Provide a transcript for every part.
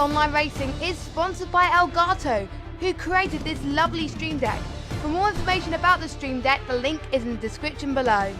ApexOnlineRacing is sponsored by Elgato, who created this lovely Stream Deck. For more information about the Stream Deck, the link is in the description below.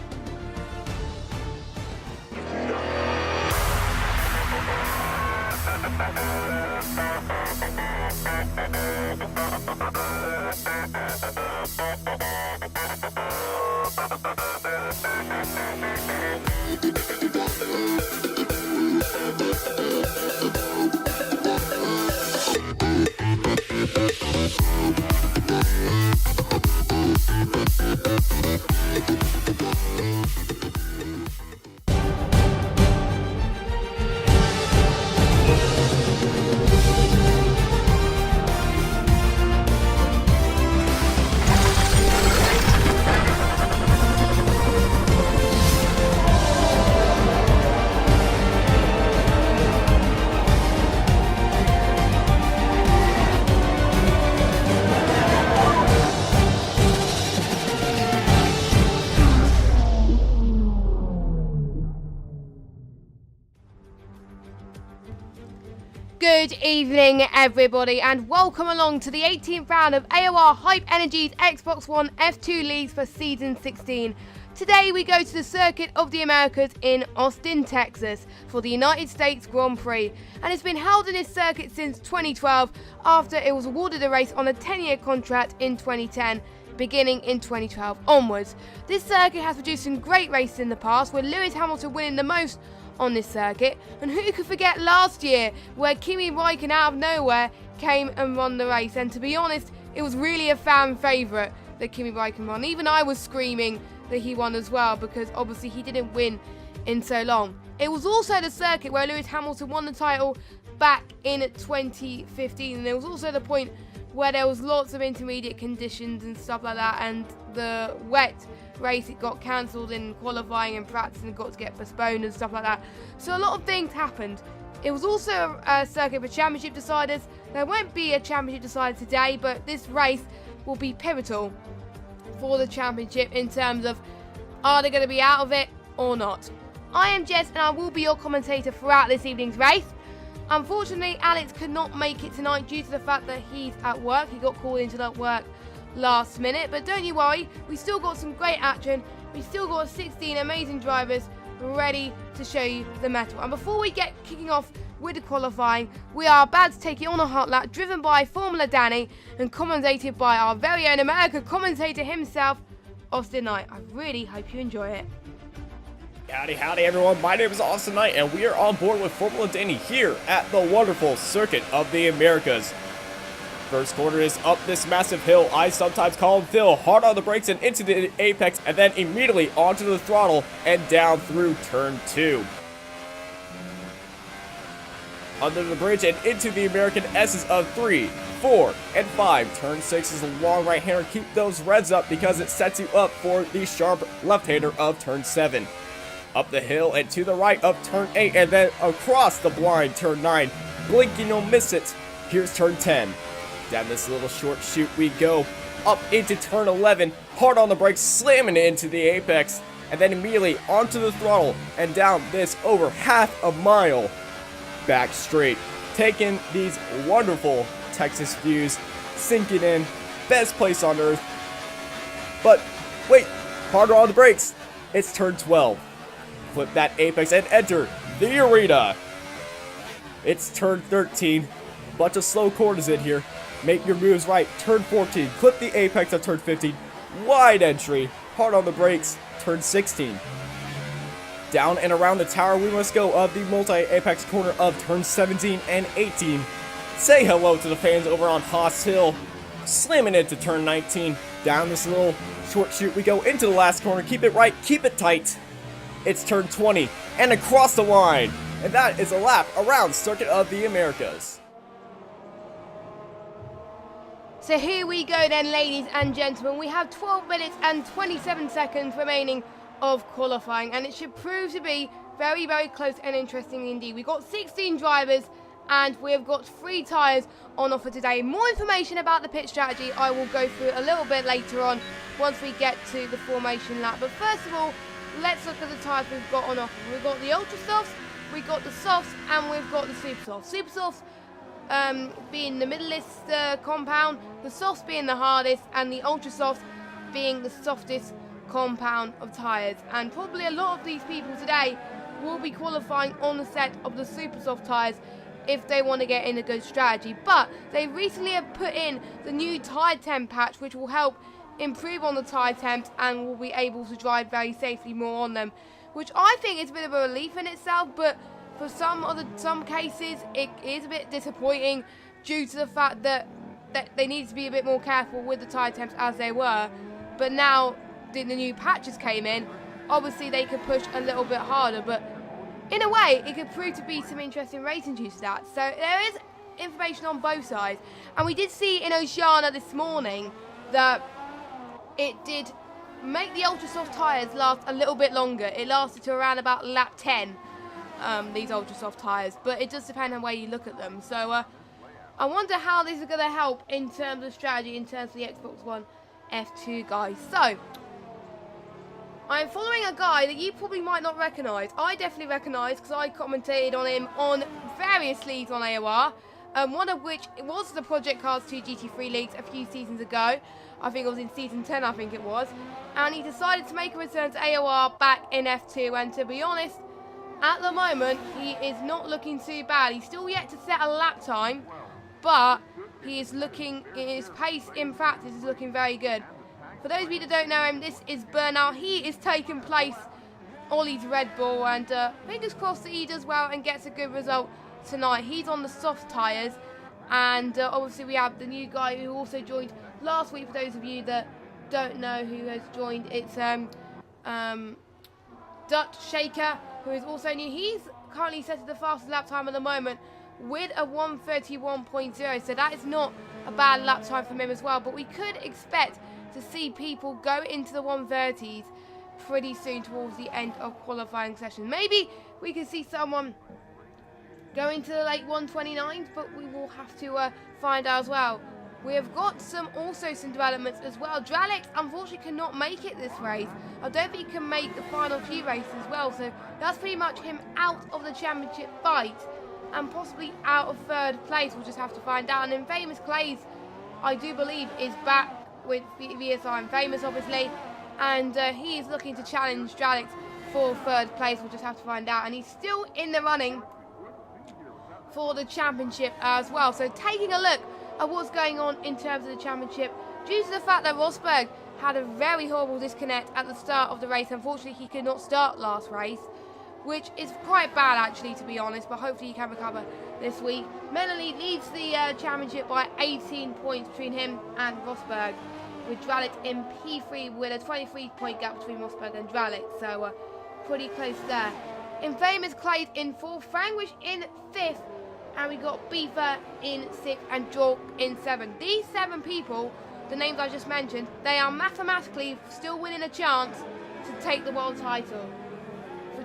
Good evening everybody, and welcome along to the 18th round of AOR Hype Energy's Xbox One F2 Leagues for Season 16. Today we go to the Circuit of the Americas in Austin, Texas for the United States Grand Prix, and it's been held in this circuit since 2012 after it was awarded a race on a 10-year contract in 2010. Beginning in 2012 onwards. This circuit has produced some great races in the past, with Lewis Hamilton winning the most on this circuit, and who could forget last year where Kimi Räikkönen out of nowhere came and won the race. And to be honest, it was really a fan favourite that Kimi Räikkönen won. Even I was screaming that he won as well, because obviously he didn't win in so long. It was also the circuit where Lewis Hamilton won the title back in 2015, and there was also the point where there was lots of intermediate conditions and stuff like that, and the wet race, it got cancelled in qualifying and practice, and it got to get postponed and stuff like that. So a lot of things happened. It was also a circuit for championship deciders. There won't be a championship decider today, but this race will be pivotal for the championship in terms of, are they going to be out of it or not? I am Jess, and I will be your commentator throughout this evening's race. Unfortunately, Alex could not make it tonight due to the fact that he's at work. He got called into that work last minute, but don't you worry, we still got some great action. We still got 16 amazing drivers ready to show you the metal. And before we get kicking off with the qualifying, we are about to take it on a hot lap, driven by Formula Danny and commentated by our very own American commentator himself, Austin Knight. I really hope you enjoy it. Howdy everyone, my name is Austin Knight, and we are on board with Formula Danny here at the wonderful Circuit of the Americas. First corner is up this massive hill. I sometimes call him Phil. Hard on the brakes and into the apex, and then immediately onto the throttle and down through turn 2. Under the bridge and into the American S's of 3, 4, and 5. Turn 6 is a long right-hander. Keep those reds up because it sets you up for the sharp left-hander of turn 7. Up the hill and to the right of turn 8, and then across the blind turn 9. Blink and you'll miss it. Here's turn 10. Down this little short chute we go. Up into turn 11. Hard on the brakes, slamming it into the apex. And then immediately onto the throttle and down this over half a mile. Back straight. Taking these wonderful Texas views. Sinking in. Best place on earth. But wait, harder on the brakes. It's turn 12. Flip that apex and enter the arena. It's turn 13. Bunch of slow corners in here. Make your moves right. Turn 14. Clip the apex of turn 15. Wide entry. Hard on the brakes. Turn 16. Down and around the tower we must go of the multi-apex corner of turn 17 and 18. Say hello to the fans over on Haas Hill. Slamming into turn 19. Down this little short chute we go into the last corner. Keep it right. Keep it tight. It's turn 20 and across the line. And that is a lap around Circuit of the Americas. So here we go then, ladies and gentlemen. We have 12 minutes and 27 seconds remaining of qualifying, and it should prove to be very, very close and interesting indeed. We've got 16 drivers, and we've got 3 tyres on offer today. More information about the pit strategy I will go through a little bit later on once we get to the formation lap. But first of all, let's look at the tyres we've got on offer. We've got the Ultra Softs, we've got the Softs, and we've got the Super Softs. Super Softs being the middleist compound, the softs being the hardest, and the ultra softs being the softest compound of tyres. And probably a lot of these people today will be qualifying on the set of the super soft tyres if they want to get in a good strategy. But they recently have put in the new tyre temp patch, which will help improve on the tyre temps and will be able to drive very safely more on them, which I think is a bit of a relief in itself. But for some cases it is a bit disappointing due to the fact that they need to be a bit more careful with the tyre temps as they were. But now the new patches came in, obviously they could push a little bit harder, but in a way it could prove to be some interesting racing due to that. So there is information on both sides, and we did see in Oceania this morning that it did make the ultra soft tyres last a little bit longer. It lasted to around about lap 10, these ultra soft tyres, but it does depend on where you look at them. So I wonder how this is going to help in terms of strategy, in terms of the Xbox One F2 guys. So I'm following a guy that you probably might not recognise. I definitely recognise because I commentated on him on various leagues on AOR, one of which was the Project Cars 2 GT3 leagues a few seasons ago. I think it was in season 10, I think it was. And he decided to make a return to AOR back in F2, and to be honest, at the moment, he is not looking too bad. He's still yet to set a lap time, but he is looking, his pace in practice is looking very good. For those of you that don't know him, this is Burnout. He is taking place Ollie's Red Bull, and fingers crossed that he does well and gets a good result tonight. He's on the soft tyres, and obviously we have the new guy who also joined last week. For those of you that don't know who has joined, it's Dutch Shaker, who is also new. He's currently set to the fastest lap time at the moment with a 1:31.0, so that is not a bad lap time from him as well. But we could expect to see people go into the 1:30s pretty soon towards the end of qualifying session. Maybe we could see someone go into the late 1:29s, but we will have to find out as well. We have got some developments as well. Dralix unfortunately cannot make it this race. I don't think he can make the final few races as well, so that's pretty much him out of the championship fight and possibly out of third place. We'll just have to find out. And then Famous Clays, I do believe, is back with VSR and Famous obviously, and he is looking to challenge Dralix for third place. We'll just have to find out, and he's still in the running for the championship as well. So taking a look at what's going on in terms of the championship, due to the fact that Rosberg had a very horrible disconnect at the start of the race. Unfortunately, he could not start last race, which is quite bad actually, to be honest, but hopefully he can recover this week. Melanie leads the championship by 18 points between him and Rosberg, with Dralix in P3 with a 23-point gap between Rosberg and Dralix, so pretty close there. Infamous Clay in 4th, Frangwish in 5th, and we got Beaver in 6th and Jork in 7th. These 7 people, the names I just mentioned, they are mathematically still winning a chance to take the world title. For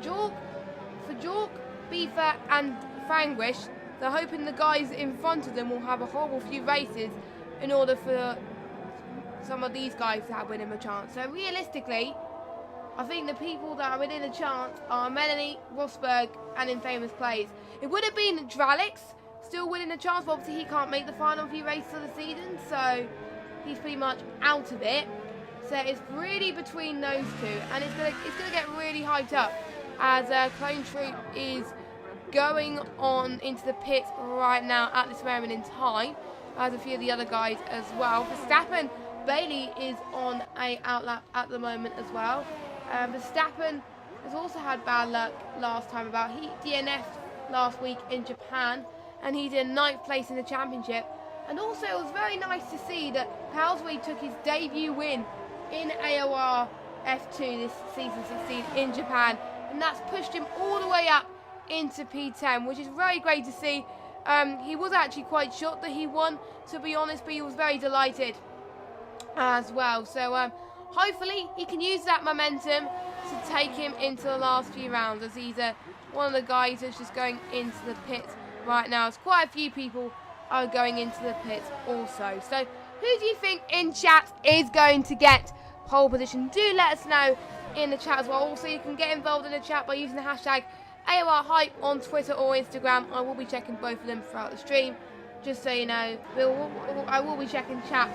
Jork, Beaver and Frangwish, they're hoping the guys in front of them will have a horrible few races in order for some of these guys to have winning a chance. So realistically, I think the people that are within a chance are Melanie, Rosberg and Infamous Clays. It would have been Dralix still winning a chance, but obviously he can't make the final few races of the season, so he's pretty much out of it. So it's really between those two, and it's gonna get really hyped up as Clone Troop is going on into the pits right now at this moment in time, as a few of the other guys as well. Verstappen, Bailey is on a outlap at the moment as well. Verstappen has also had bad luck last time about. He DNF'd last week in Japan, and he's in 9th place in the championship. And also it was very nice to see that Palsway took his debut win in AOR F2 this season 16 in Japan, and that's pushed him all the way up into P10, which is very great to see. He was actually quite shocked that he won, to be honest, but he was very delighted as well. So hopefully he can use that momentum to take him into the last few rounds, as he's one of the guys that's just going into the pits right now. It's quite a few people are going into the pits also. So who do you think in chat is going to get pole position? Do let us know in the chat as well. Also, you can get involved in the chat by using the hashtag AOR Hype on Twitter or Instagram. I will be checking both of them throughout the stream. just so you know. I will be checking chat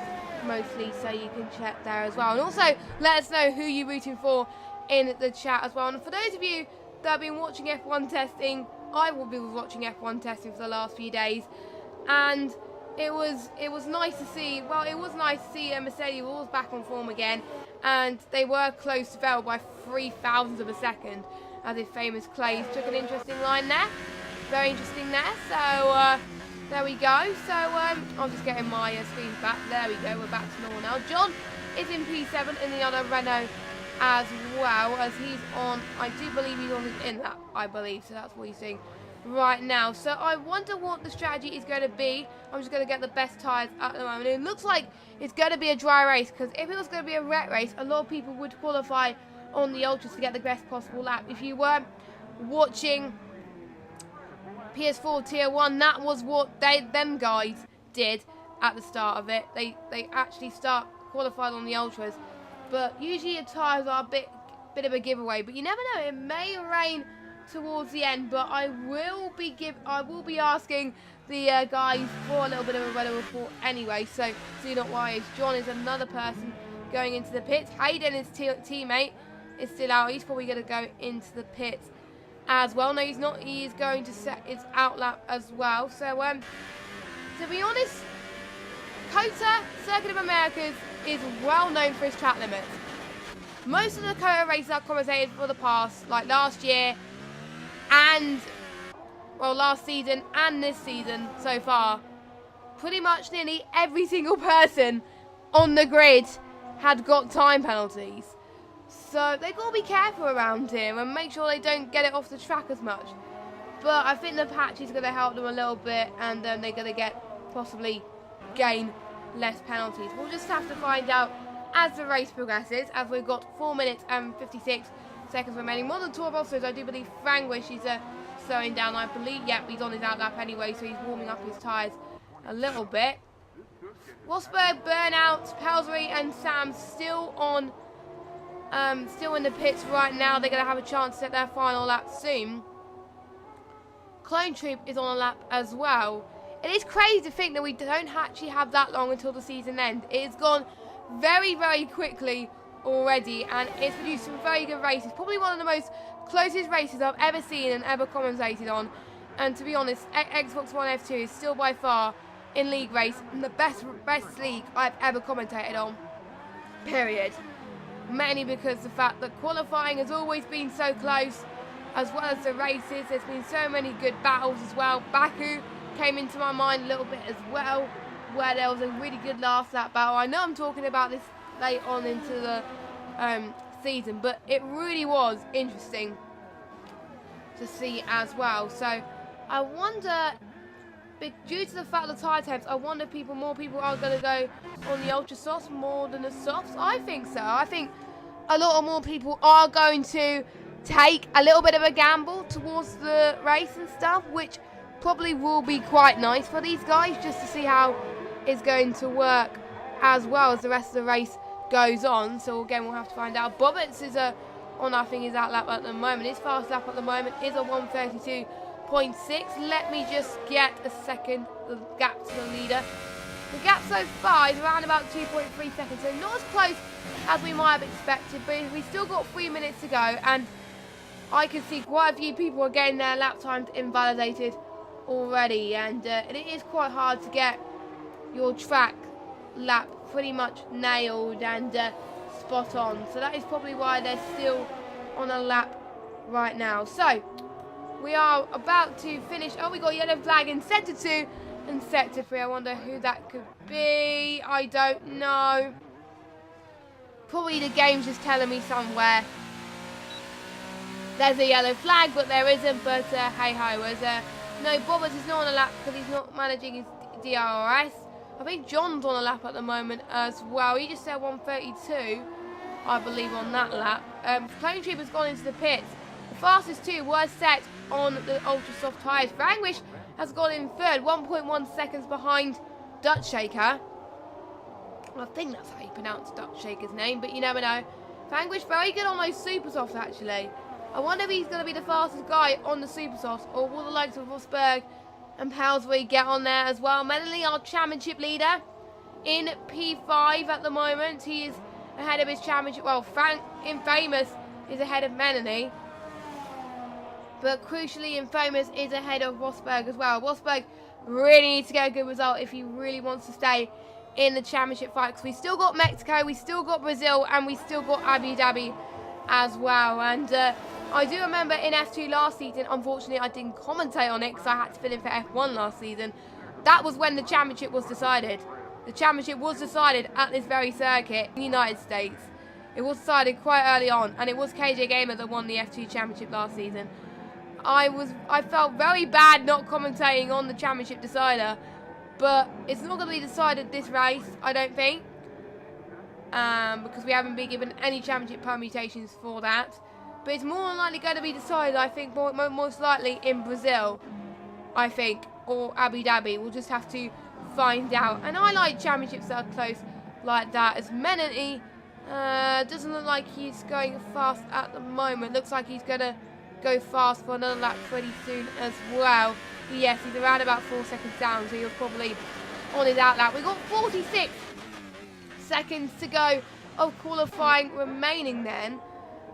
mostly, so you can check there as well. And also, let us know who you're rooting for in the chat as well. And for those of you that have been watching F1 testing, I will be watching F1 testing for the last few days, and it was nice to see. Well, it was nice to see Mercedes was back on form again, and they were close to Vettel by 0.003 of a second, as if famous Clays took an interesting line there. Very interesting there. So there we go. So I'm just getting my screen back. There we go. We're back to normal now. John is in P7 in the other Renault as well, as he's on. I do believe he's on in that. I believe so. That's what he's doing right now. So I wonder what the strategy is going to be. I'm just going to get the best tyres at the moment. It looks like it's going to be a dry race, because if it was going to be a wet race, a lot of people would qualify on the ultras to get the best possible lap. If you were watching PS4 Tier 1, that was what them guys did at the start of it. They actually qualified on the ultras, but usually your tyres are a bit of a giveaway. But you never know, it may rain towards the end. But I will be asking the guys for a little bit of a weather report anyway, so do not worry. As John is another person going into the pits. Hayden, his teammate, is still out. He's probably going to go into the pits as well. No, he's not. He is going to set his outlap as well. So, to be honest, COTA, Circuit of Americas, is well known for its track limits. Most of the COTA races I've commentated for the past, like last year, and, well, last season and this season so far, pretty much nearly every single person on the grid had got time penalties. So they've got to be careful around here and make sure they don't get it off the track as much. But I think the patch is going to help them a little bit, and they're going to possibly gain less penalties. We'll just have to find out as the race progresses, as we've got 4 minutes and 56 seconds remaining. More than 12 officers, I do believe Frangwish is slowing down. I believe, yep, he's on his outlap anyway, so he's warming up his tyres a little bit. Rosberg, Burnout, Pelsbury and Sam still in the pits right now. They're going to have a chance to set their final lap soon. Clone Troop is on a lap as well. It is crazy to think that we don't actually have that long until the season end. It has gone very, very quickly already, and it's produced some very good races. Probably one of the most closest races I've ever seen and ever commentated on. And to be honest, Xbox One F2 is still by far in league race the best league I've ever commentated on. Period. Mainly because the fact that qualifying has always been so close, as well as the races. There's been so many good battles as well. Baku came into my mind a little bit as well, where there was a really good last lap battle. I know I'm talking about this late on into the season, but it really was interesting to see as well. So I wonder, due to the fact of the tyre temps, I wonder if more people are going to go on the ultra softs more than the softs. I think so. I think a lot more people are going to take a little bit of a gamble towards the race and stuff, which probably will be quite nice for these guys, just to see how it's going to work as well as the rest of the race goes on. So again, we'll have to find out. Bobbitt's is on, I think, his outlap at the moment. His fast lap at the moment is a 1:32.6. Let me just get a second, the gap to the leader. The gap so far is around about 2.3 seconds, so not as close as we might have expected, but we still got 3 minutes to go, and I can see quite a few people are getting their lap times invalidated already, and it is quite hard to get your track lap pretty much nailed and spot on. So that is probably why they're still on a lap right now. So we are about to finish. Oh, we got a yellow flag in sector 2 and sector 3. I wonder who that could be. I don't know. Probably the game's just telling me somewhere there's a yellow flag, but there isn't. But hey ho, no, Bobbitt is not on a lap because he's not managing his DRS. I think John's on a lap at the moment as well. He just said 1:32, I believe, on that lap. Clone Troop has gone into the pits. The fastest two were set on the ultra soft tyres. Frangwish has gone in third, 1.1 seconds behind Dutch Shaker. I think that's how you pronounce Dutch Shaker's name, but you never know. Frangwish very good on those super softs actually. I wonder if he's going to be the fastest guy on the super softs, or will the likes of Rosberg and Pelsbury get on there as well. Melanie, our championship leader, in P5 at the moment. He is ahead of his championship. Well, Frank Infamous is ahead of Melanie. But crucially, Infamous is ahead of Rosberg as well. Rosberg really needs to get a good result if he really wants to stay in the championship fight. Because we still got Mexico, we still got Brazil, and we still got Abu Dhabi as well. And I do remember in F2 last season, unfortunately I didn't commentate on it because I had to fill in for F1 last season. That was when the championship was decided. The championship was decided at this very circuit in the United States. It was decided quite early on, and it was KJ Gamer that won the F2 championship last season. I felt very bad not commentating on the championship decider, but it's not going to be decided this race, I don't think, because we haven't been given any championship permutations for that. But it's more than likely going to be decided, I think, most likely in Brazil, I think, or Abu Dhabi. We'll just have to find out. And I like championships that are close like that, as Menanti doesn't look like he's going fast at the moment. Looks like he's going to go fast for another lap pretty soon as well. Yes, he's around about 4 seconds down, so he's probably on his out lap. We've got 46 seconds to go of qualifying remaining then.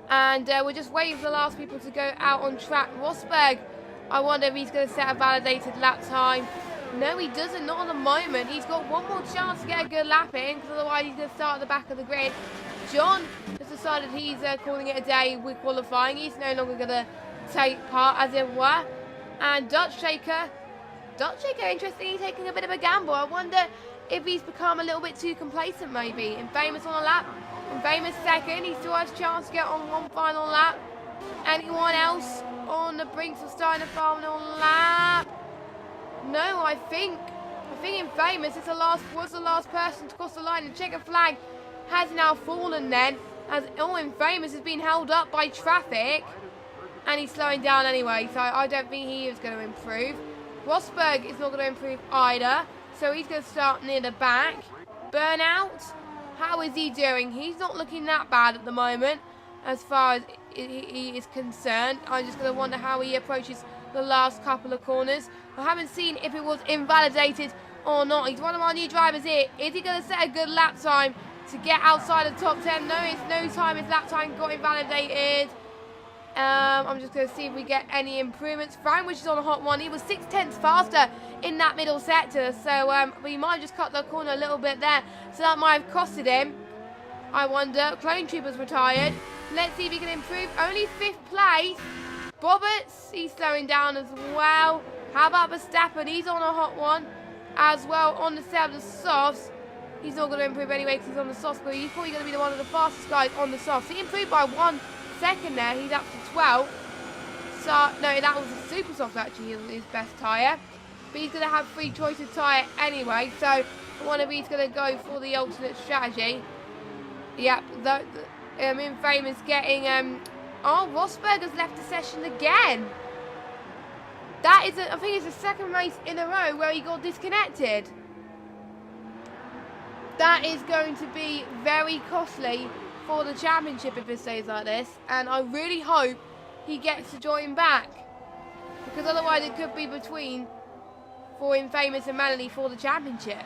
And we're just waiting for the last people to go out on track. Rosberg, I wonder if he's going to set a validated lap time. No, he doesn't, not at the moment. He's got one more chance to get a good lap in, because otherwise he's going to start at the back of the grid. John has decided he's calling it a day with qualifying. He's no longer going to take part, as it were. And Dutch Shaker, interestingly, taking a bit of a gamble. I wonder if he's become a little bit too complacent, maybe. Infamous on a lap. Infamous second. He still has a chance to get on one final lap. Anyone else on the brinks of starting a final lap? No, I think Infamous was the last person to cross the line. And checker flag has now fallen then, as Infamous has been held up by traffic, and he's slowing down anyway, so I don't think he is going to improve. Rosberg is not going to improve either, so he's going to start near the back. Burnout, how is he doing? He's not looking that bad at the moment as far as he is concerned. I'm just going to wonder how he approaches the last couple of corners. I haven't seen if it was invalidated or not. He's one of our new drivers here. Is he going to set a good lap time to get outside the top 10? No, it's no time. His lap time got invalidated. I'm just going to see if we get any improvements. Frank, which is on a hot one, he was 6/10 faster in that middle sector, so we might have just cut the corner a little bit there, so that might have costed him. I wonder. Clone Trooper's retired. Let's see if he can improve. Only 5th place. Roberts, he's slowing down as well. How about Verstappen? He's on a hot one as well on the set of the softs. He's not going to improve anyway because he's on the softs, but he's probably going to be one of the fastest guys on the softs. He improved by 1 second there. He's up to 12. So, no, that was a super soft actually, his best tyre. But he's going to have free choice of tyre anyway, so I wonder if he's going to go for the alternate strategy. Yep, Infamous getting... Oh, Rosberg has left the session again. That is, I think it's the second race in a row where he got disconnected. That is going to be very costly for the championship if it stays like this. And I really hope he gets to join back, because otherwise it could be between for Infamous and Melanie for the championship.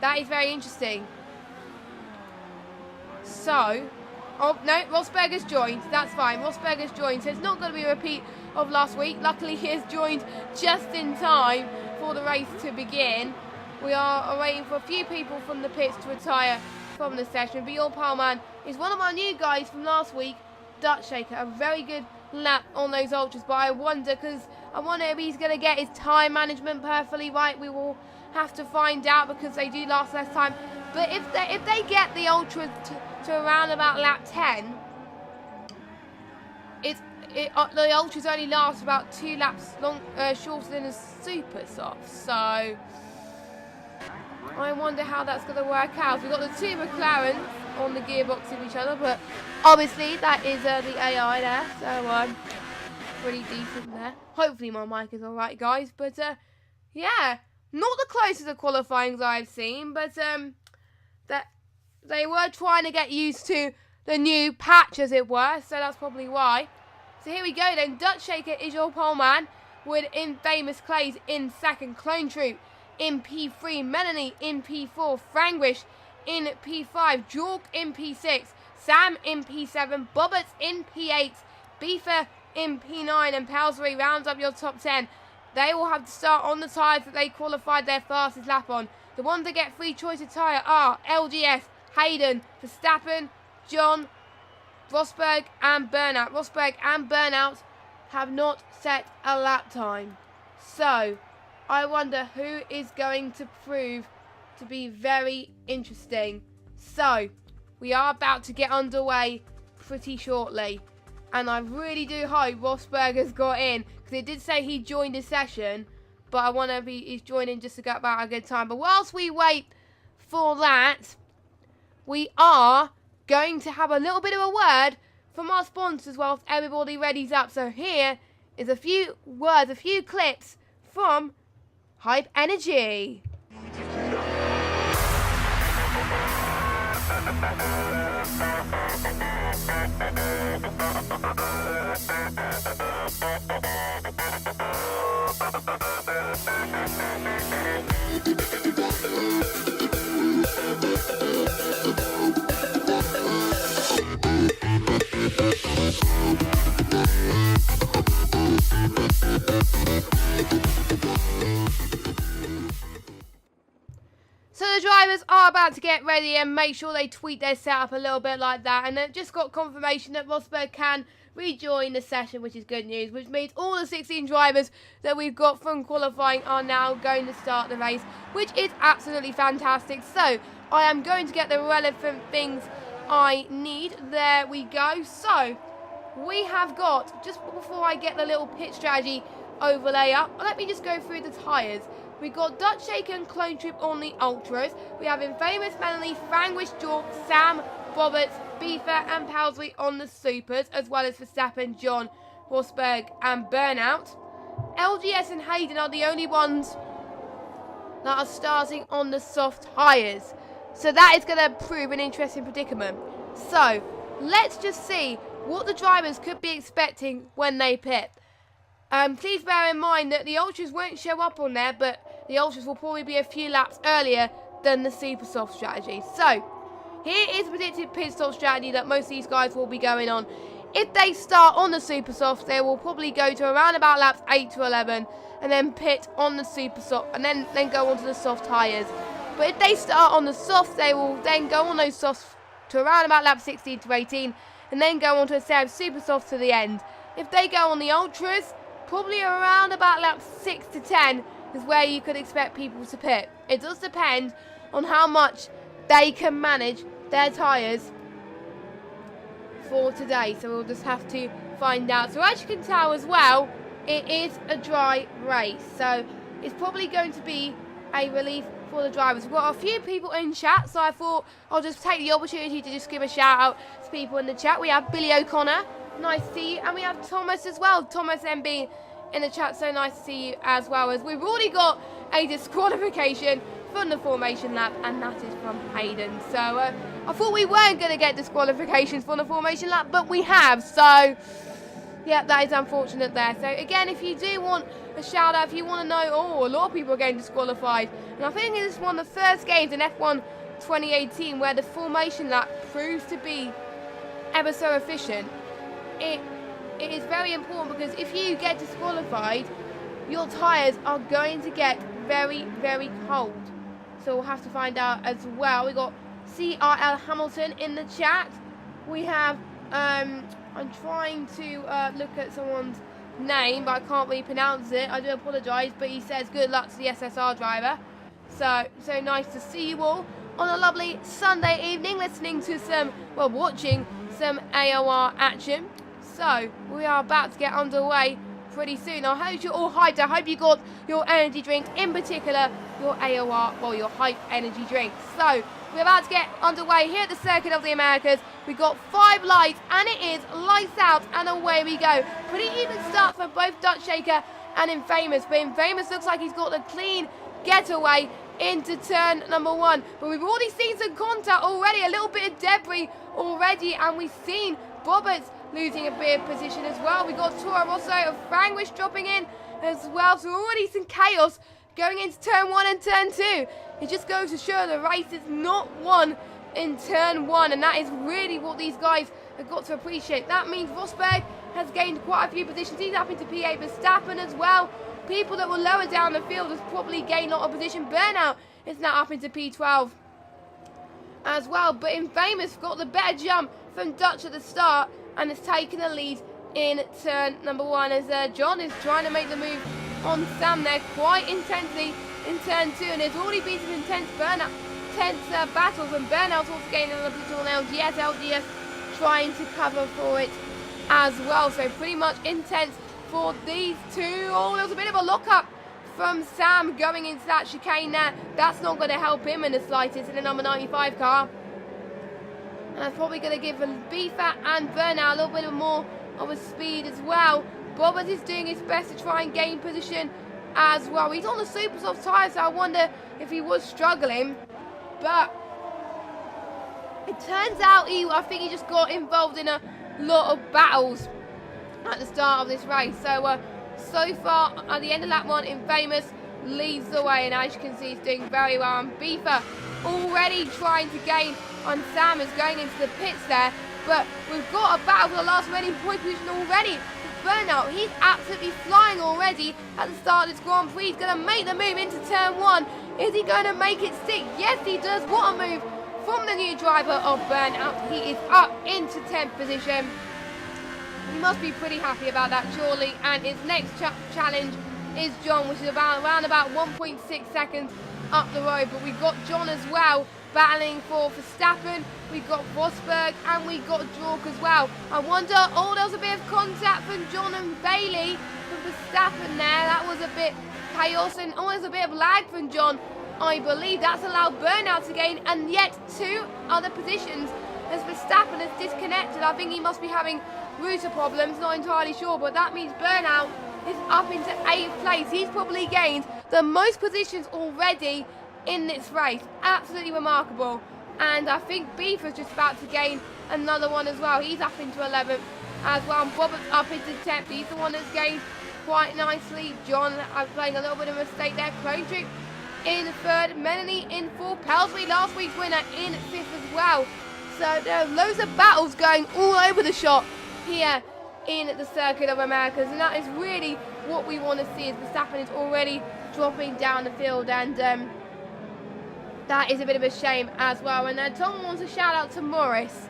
That is very interesting. So... Oh, no, Rosberg has joined. That's fine. Rosberg has joined. So it's not going to be a repeat of last week. Luckily, he has joined just in time for the race to begin. We are waiting for a few people from the pits to retire from the session. But your pole man is one of our new guys from last week, Dutch Shaker. A very good lap on those ultras. But I wonder if he's going to get his time management perfectly right. We will have to find out, because they do last less time. But if they get the ultras to around about lap 10, the ultras only last about 2 laps shorter than a super soft. So I wonder how that's going to work out. We've got the 2 McLarens on the gearbox of each other, but obviously that is the AI there, so pretty decent there. Hopefully my mic is alright, guys, but yeah, not the closest of qualifyings I've seen, but that they were trying to get used to the new patch, as it were, so that's probably why. So here we go then. Dutch Shaker is your pole man. with Infamous Clays in second, Clone Troop in P3, Melanie in P4, Frangwish in P5, Jork in P6, Sam in P7, Bobbits in P8, Beefer in P9, and Pelsbury rounds up your top 10. They will have to start on the tyres that they qualified their fastest lap on. The ones that get free choice of tyre are LGS, Hayden, Verstappen, John, Rosberg and Burnout. Rosberg and Burnout have not set a lap time. So, I wonder who is going to prove to be very interesting. So, we are about to get underway pretty shortly. And I really do hope Rosberg has got in, because it did say he joined the session, but I want to be he's joining just to get about a good time. But whilst we wait for that, we are going to have a little bit of a word from our sponsors whilst everybody readies up. So here is a few words, a few clips from Hype Energy. So the drivers are about to get ready and make sure they tweak their setup a little bit like that. And they've just got confirmation that Rosberg can rejoin the session, which is good news, which means all the 16 drivers that we've got from qualifying are now going to start the race, which is absolutely fantastic. So I am going to get the relevant things I need. There we go. So we have got, just before I get the little pit strategy overlay up, let me just go through the tyres. We've got Dutch Shaker and Clone Troop on the Ultras. We have Infamous Melanie, Frangwish, Jork, Sam, Bobbits, Beefer and Pelsbury on the Supers, as well as Verstappen, John, Rosberg and Burnout. LGS and Hayden are the only ones that are starting on the soft tyres. So that is going to prove an interesting predicament. So let's just see what the drivers could be expecting when they pit. Please bear in mind that the Ultras won't show up on there, but the Ultras will probably be a few laps earlier than the Super Soft strategy. So, here is the predicted pit stop strategy that most of these guys will be going on. If they start on the Super Soft, they will probably go to around about laps 8 to 11, and then pit on the Super Soft, and then go onto the soft tyres. But if they start on the soft, they will then go on those softs to around about lap 16 to 18, and then go on to a set of Super Softs to the end. If they go on the Ultras, probably around about laps 6 to 10 is where you could expect people to pit. It does depend on how much they can manage their tyres for today. So we'll just have to find out. So as you can tell as well, it is a dry race. So it's probably going to be a relief for the drivers. We've got a few people in chat, so I thought I'll just take the opportunity to just give a shout out to people in the chat. We have Billy O'Connor. Nice to see you. And we have Thomas as well. Thomas MB in the chat. So nice to see you as well. As we've already got a disqualification from the formation lap, and that is from Hayden. So I thought we weren't going to get disqualifications from the formation lap, but we have. So yeah, that is unfortunate there. So again, if you do want a shout out, if you want to know, a lot of people are getting disqualified. And I think this is one of the first games in F1 2018 where the formation lap proves to be ever so efficient. It is very important, because if you get disqualified, your tyres are going to get very, very cold. So we'll have to find out as well. We got CRL Hamilton in the chat. We have, I'm trying to look at someone's name, but I can't really pronounce it. I do apologise, but he says good luck to the SSR driver. So nice to see you all on a lovely Sunday evening, listening to watching some AOR action. So we are about to get underway pretty soon. I hope you're all hyped. I hope you got your energy drink, in particular your AOR, your Hype Energy drink. So we're about to get underway here at the Circuit of the Americas. We've got 5 lights, and it is lights out, and away we go. Pretty even start for both Dutch Shaker and Infamous, but Infamous looks like he's got a clean getaway into turn number 1. But we've already seen some contact already, a little bit of debris already, and we've seen Roberts losing a bit of position as well. We got Toro Rosso of Frangwish dropping in, as well. So already some chaos going into turn 1 and turn 2. It just goes to show the race is not won in turn 1, and that is really what these guys have got to appreciate. That means Rosberg has gained quite a few positions. He's up into P8, Verstappen as well. People that were lower down the field has probably gained a lot of position. Burnout is now up into P12 as well, but Infamous got the better jump from Dutch at the start and has taken the lead in turn number 1 as John is trying to make the move on Sam there quite intensely in turn 2, and there's already been some intense battles, and Burnout's also gaining a little on LGS trying to cover for it as well. So pretty much intense for these two. Oh, there was a bit of a lock-up from Sam going into that chicane there. That's not going to help him in the slightest in the number 95 car. And that's probably going to give Beefat and Burnout a little bit more of a speed as well. Bobbers is doing his best to try and gain position as well. He's on the super soft tyres, so I wonder if he was struggling. But it turns out I think he just got involved in a lot of battles at the start of this race. So far, at the end of lap 1, Infamous leads the way, and as you can see, he's doing very well. And Beefer already trying to gain on Sam is going into the pits there, but we've got a battle for the last remaining point position already. Burnout, he's absolutely flying already at the start of this Grand Prix. He's going to make the move into turn 1. Is he going to make it stick? Yes, he does. What a move from the new driver of Burnout. He is up into 10th position. He must be pretty happy about that, surely. And his next challenge is John, which is around about 1.6 seconds up the road. But we've got John as well battling for Verstappen. We've got Rosberg and we've got Jork as well. I wonder, oh, there was a bit of contact from John and Bailey from Verstappen there. That was a bit chaos, and oh, there's a bit of lag from John. I believe that's allowed Burnout to gain, and yet 2 other positions as Verstappen is disconnected. I think he must be having router problems, not entirely sure, but that means Burnout is up into 8th place. He's probably gained the most positions already in this race. Absolutely remarkable. And I think Beef is just about to gain another one as well. He's up into 11th as well. And Robert's up into 10th. He's the one that's gained quite nicely. John playing a little bit of a mistake there. Clone Troop in 3rd. Melanie in 4th. Pelsby, last week's winner, in 5th as well. So there are loads of battles going all over the shop here in the Circuit of Americas. And that is really what we want to see, as Verstappen is already dropping down the field. And that is a bit of a shame as well. And Tom wants a shout out to Morris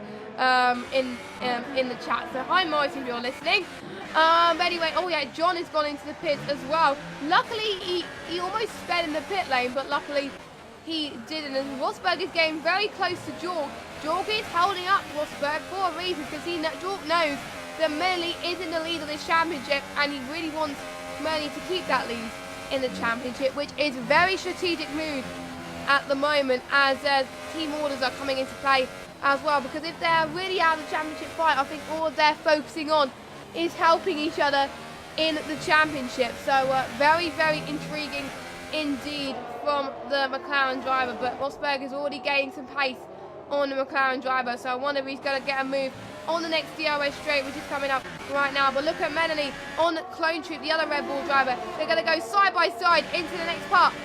in the chat. So hi Morris, if you're listening. But anyway, oh yeah, John has gone into the pits as well. Luckily, he almost sped in the pit lane, but luckily he didn't. And Rosberg is getting very close to Jork. Jork is holding up Rosberg for a reason, because Jork knows that Melanie is in the lead of this championship, and he really wants Melanie to keep that lead in the championship, which is a very strategic move at the moment, as team orders are coming into play as well, because if they're really out of the championship fight, I think all they're focusing on is helping each other in the championship. So very, very intriguing indeed from the McLaren driver, but Rosberg is already gaining some pace on the McLaren driver, so I wonder if he's going to get a move on the next DRS straight, which is coming up right now. But look at Melanie on Clone Troop, the other Red Bull driver. They're going to go side by side into the next part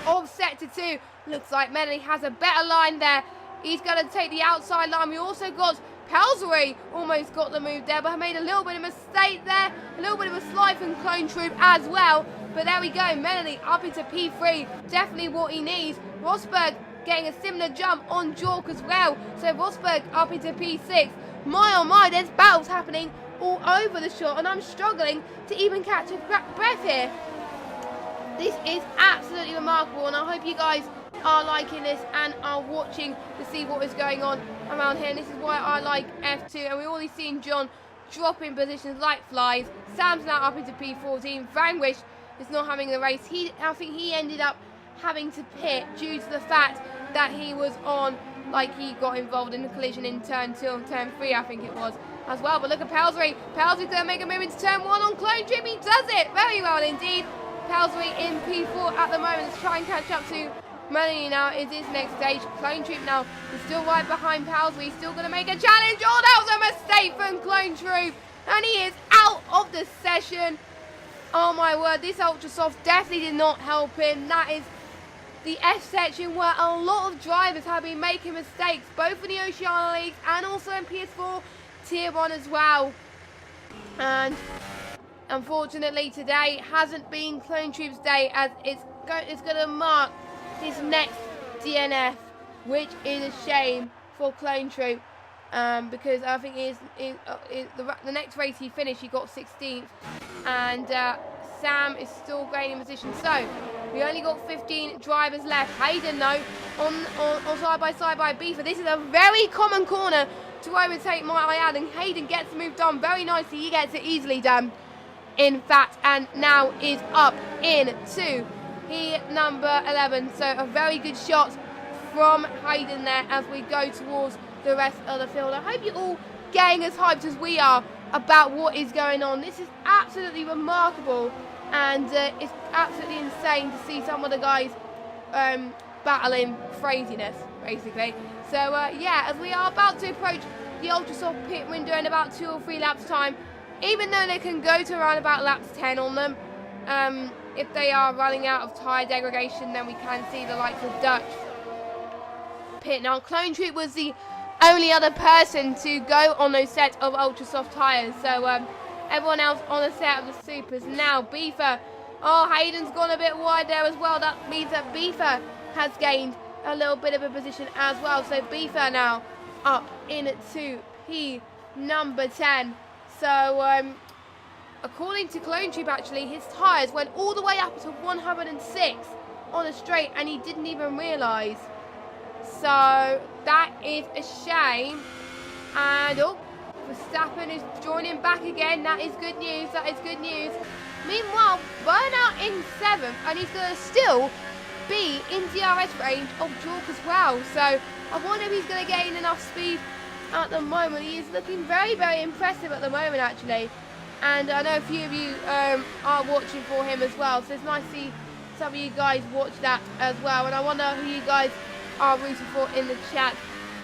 of Sector 2. Looks like Melanie has a better line there. He's going to take the outside line. We also got Pelsbury, almost got the move there, but made a little bit of a mistake there. A little bit of a slide from Clone Troop as well. But there we go, Melanie up into P3. Definitely what he needs. Rosberg getting a similar jump on Jork as well. So Rosberg up into P6. My oh my, there's battles happening all over the shot, and I'm struggling to even catch a breath here. This is absolutely remarkable, and I hope you guys are liking this and are watching to see what is going on around here. And this is why I like F2, and we're already seeing John dropping positions like flies. Sam's now up into P14. Vanquish is not having the race. I think he ended up having to pit due to the fact that he was on, like he got involved in the collision in turn 2 and turn 3, I think it was as well. But look at Pelsbury. Pelsbury's going to make a move into turn 1 on Clone Troop. He does it very well indeed. Pelsbury in P4 at the moment. Let's try and catch up to Melanie now. Is his next stage. Clone Troop now is still right behind Pelsbury. He's still going to make a challenge. Oh, that was a mistake from Clone Troop, and he is out of the session. Oh my word, this Ultra Soft definitely did not help him. That is the F section where a lot of drivers have been making mistakes, both in the Oceania Leagues and also in PS4 Tier 1 as well. And unfortunately today hasn't been Clone Troop's day, as it's going to mark his next DNF, which is a shame for Clone Troop. Because I think the next race he finished, he got 16th, and Sam is still gaining position. So we only got 15 drivers left. Hayden, though, on side by side by Beaver. This is a very common corner to overtake, might I add, and Hayden gets moved on very nicely. He gets it easily done, in fact, and now is up into number 11. So a very good shot from Hayden there as we go towards the rest of the field. I hope you're all getting as hyped as we are about what is going on. This is absolutely remarkable, and it's absolutely insane to see some of the guys battling craziness, basically. So yeah, as we are about to approach the Ultra Soft pit window in about 2 or 3 laps time, even though they can go to around about laps 10 on them, if they are running out of tyre degradation, then we can see the likes of Dutch pit. Now, Clone Troop was the only other person to go on those set of Ultra Soft tyres, so everyone else on the set of the Supers. Now Beaver, oh, Hayden's gone a bit wide there as well. That means that Beaver has gained a little bit of a position as well, so Beaver now up into P number 10. So according to Clone Troop, actually his tyres went all the way up to 106 on a straight, and he didn't even realise. So that is a shame. And oh, Verstappen is joining back again. That is good news. That is good news. Meanwhile, Burnout in 7th, and he's going to still be in DRS range of Jork as well. So I wonder if he's going to gain enough speed at the moment. He is looking very, very impressive at the moment, actually. And I know a few of you are watching for him as well. So it's nice to see some of you guys watch that as well. And I wonder who you guys are rooting for in the chat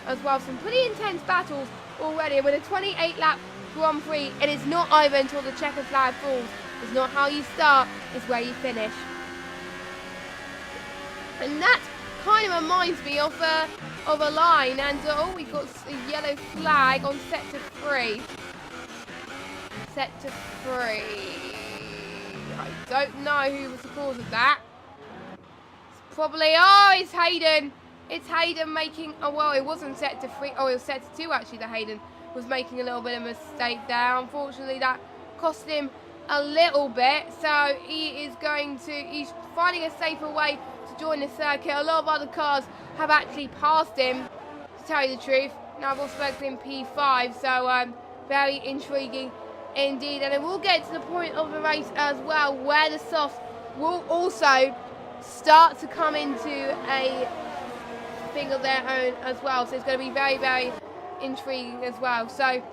as well. Some pretty intense battles already. With a 28-lap Grand Prix, it is not over until the checkered flag falls. It's not how you start, it's where you finish. And that kind of reminds me of a line. And oh, we've got a yellow flag on sector 3. Sector 3. I don't know who was the cause of that. It's probably, oh, it's Hayden. It's Hayden making, oh, well, it wasn't sector 3. Oh, it was sector 2, actually, that Hayden was making a little bit of a mistake there. Unfortunately, that cost him a little bit. So he's finding a safer way to join the circuit. A lot of other cars have actually passed him, to tell you the truth. Now Rosberg's in P5, so very intriguing indeed. And then we'll get to the point of the race as well, where the softs will also start to come into a thing of their own as well. So it's going to be very, very intriguing as well. So,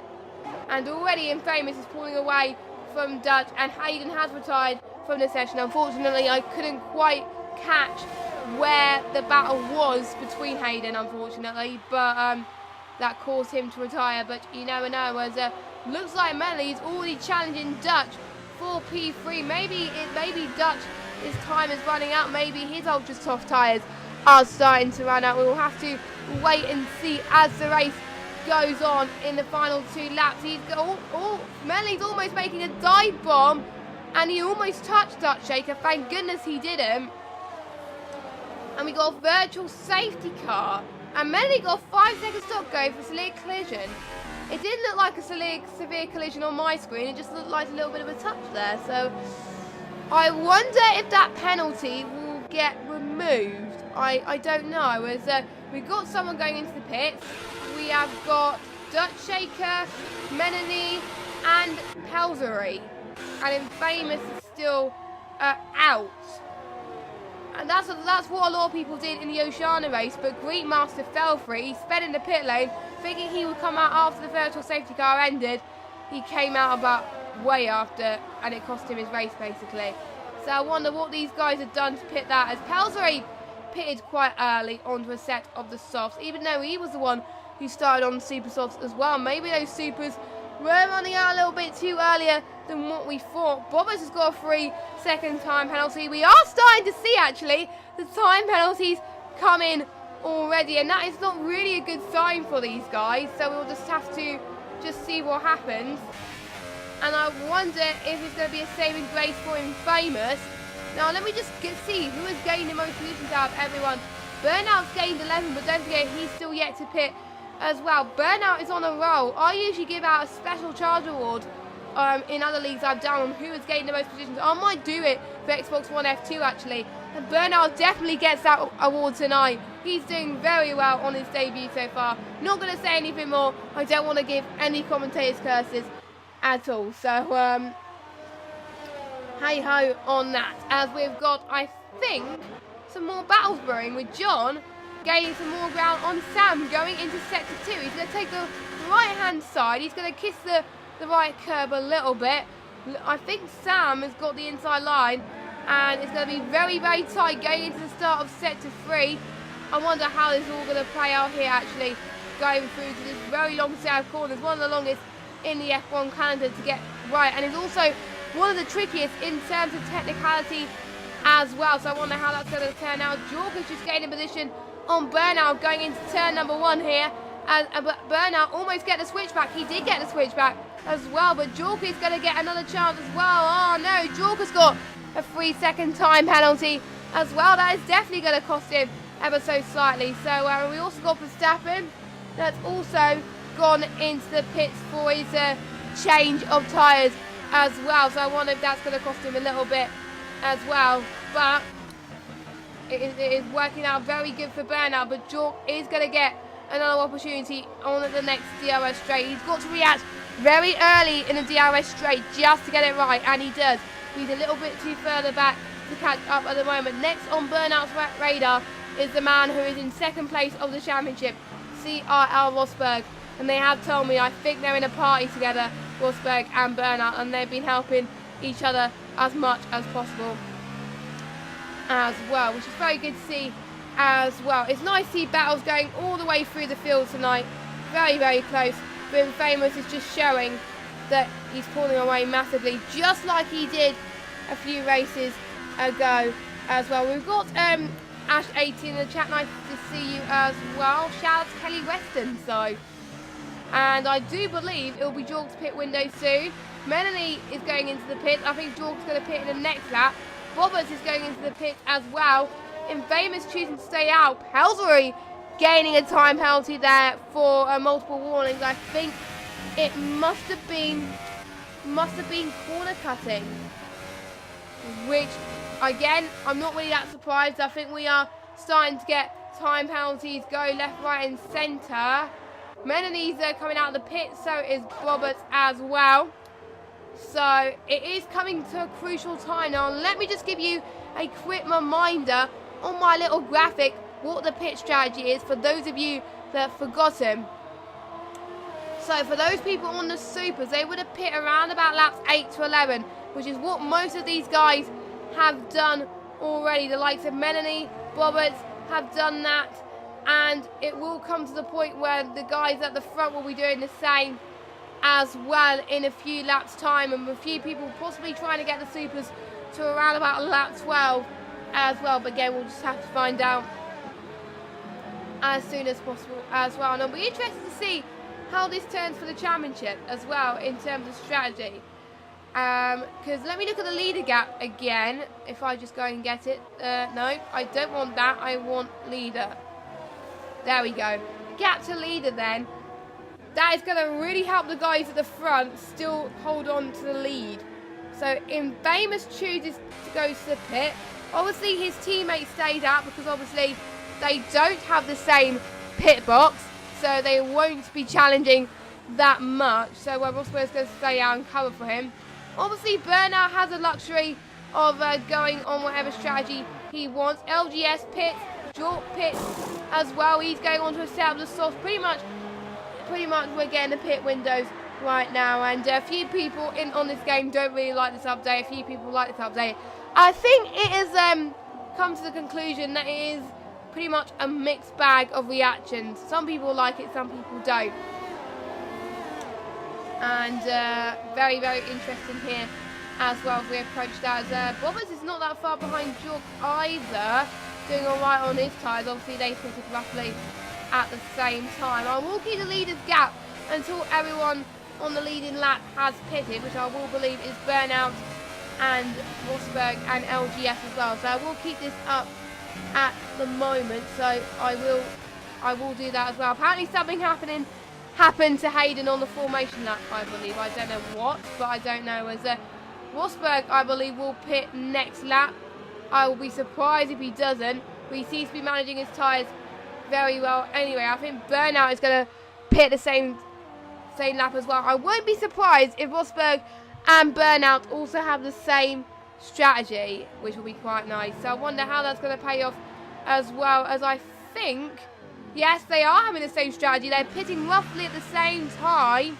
and already Infamous is pulling away from Dutch, and Hayden has retired from the session. Unfortunately, I couldn't quite catch where the battle was between Hayden, unfortunately, but that caused him to retire. But you never know, as looks like Melly is already challenging Dutch for P3. Maybe Dutch, his time is running out. Maybe his Ultra Soft tyres are starting to run out. We will have to wait and see as the race goes on in the final 2 laps. Melly's almost making a dive bomb, and he almost touched Dutch Shaker. Thank goodness he didn't. And we got a virtual safety car, and Melly got a 5-second stop go for severe collision. It didn't look like a severe collision on my screen. It just looked like a little bit of a touch there. So I wonder if that penalty will get removed. I don't know, as we've got someone going into the pits. We have got Dutch Shaker, Menini, and Pelzery. And Infamous is still out. And that's what a lot of people did in the Oceania race, but Greekmaster fell for it. He sped in the pit lane, thinking he would come out after the virtual safety car ended. He came out about way after, and it cost him his race, basically. So I wonder what these guys have done to pit that, as Pelzery pitted quite early onto a set of the softs, even though he was the one who started on the super softs as well. Maybe those supers We're running out a little bit too earlier than what we thought. Bobbers has got a 3-second time penalty. We are starting to see, actually, the time penalties come in already, and that is not really a good sign for these guys. So we'll just have to just see what happens. And I wonder if it's going to be a saving grace for Infamous. Now, let me just see who has gained the most positions out of everyone. Burnout's gained 11, but don't forget, he's still yet to pit as well. Burnout is on a roll. I usually give out a special charge award in other leagues I've done on who has gained the most positions. I might do it for Xbox One F2, actually. And Burnout definitely gets that award tonight. He's doing very well on his debut so far. Not going to say anything more. I don't want to give any commentators curses at all. So, hey-ho on that. As we've got, I think, some more battles brewing with John gaining some more ground on Sam going into Sector 2. He's going to take the right-hand side. He's going to kiss the right curb a little bit. I think Sam has got the inside line, and it's going to be very, very tight going into the start of Sector 3. I wonder how this is all going to play out here, actually, going through to this very long set of corners, one of the longest in the F1 calendar to get right, and it's also one of the trickiest in terms of technicality as well. So I wonder how that's going to turn out. Jorka's just gaining position on Burnout going into turn number 1 here, and Burnout almost get the switchback. He did get the switchback as well, but Jorka is going to get another chance as well. Oh no, Jorka's got a 3-second time penalty as well. That is definitely going to cost him ever so slightly. So we also got Verstappen that's also gone into the pits for his change of tyres as well. So I wonder if that's going to cost him a little bit as well. But it is working out very good for Burnout. But Jork is going to get another opportunity on the next DRS straight. He's got to react very early in the DRS straight just to get it right, and he does. He's a little bit too further back to catch up at the moment. Next on Burnout's radar is the man who is in second place of the championship, CRL Rosberg. And they have told me, I think they're in a party together, Rosberg and Burnout, and they've been helping each other as much as possible as well, which is very good to see as well. It's nice to see battles going all the way through the field tonight. Very, very close. But Famous is just showing that he's pulling away massively, just like he did a few races ago as well. We've got Ash18 in the chat. Nice to see you as well. Shout out to Kelly Weston. And I do believe it will be Jorg's pit window soon. Melanie is going into the pit. I think Jorg's going to pit in the next lap. Roberts is going into the pit as well. Infamous choosing to stay out. Pelsbury gaining a time penalty there for multiple warnings. I think it must have been corner cutting, which again I'm not really that surprised. I think we are starting to get time penalties go left, right and centre. Menanie's coming out of the pit, so is Roberts as well. So it is coming to a crucial time. Now let me just give you a quick reminder on my little graphic what the pit strategy is for those of you that have forgotten. So for those people on the supers, they would have pit around about laps 8 to 11, which is what most of these guys have done already. The likes of Melanie, Roberts have done that, and it will come to the point where the guys at the front will be doing the same as well in a few laps time, and a few people possibly trying to get the supers to around about lap 12 as well. But again, we'll just have to find out as soon as possible as well. And I'll be interested to see how this turns for the championship as well in terms of strategy. Because let me look at the leader gap again. If I just go and get it. No, I don't want that. I want leader. There we go. Gap to leader then. That is going to really help the guys at the front still hold on to the lead. So Infamous chooses to go to the pit. Obviously his teammate stays out because obviously they don't have the same pit box, so they won't be challenging that much. So Rosberg's going to stay out and cover for him. Obviously Burnout has the luxury of going on whatever strategy he wants. LGS pits, Jork pits as well. He's going on to a set of the soft. Pretty much we're getting the pit windows right now, and a few people on this game don't really like this update. A few people like this update. I think it has come to the conclusion that it is pretty much a mixed bag of reactions. Some people like it, some people don't. And very, very interesting here as well as we approach that. Roberts is not that far behind Jork either, doing all right on his tyres. Obviously, they pitted roughly at the same time. I will keep the leaders gap until everyone on the leading lap has pitted, which I will believe is Burnout and Rosberg and LGS as well. So I will keep this up at the moment. So I will do that as well. Apparently something happened to Hayden on the formation lap, I believe. I don't know what, but I don't know. As Rosberg, I believe, will pit next lap. I will be surprised if he doesn't. But he seems to be managing his tyres very well. Anyway, I think Burnout is going to pit the same lap as well. I won't be surprised if Rosberg and Burnout also have the same strategy, which will be quite nice. So I wonder how that's going to pay off, as well as I think, yes, they are having the same strategy. They're pitting roughly at the same time.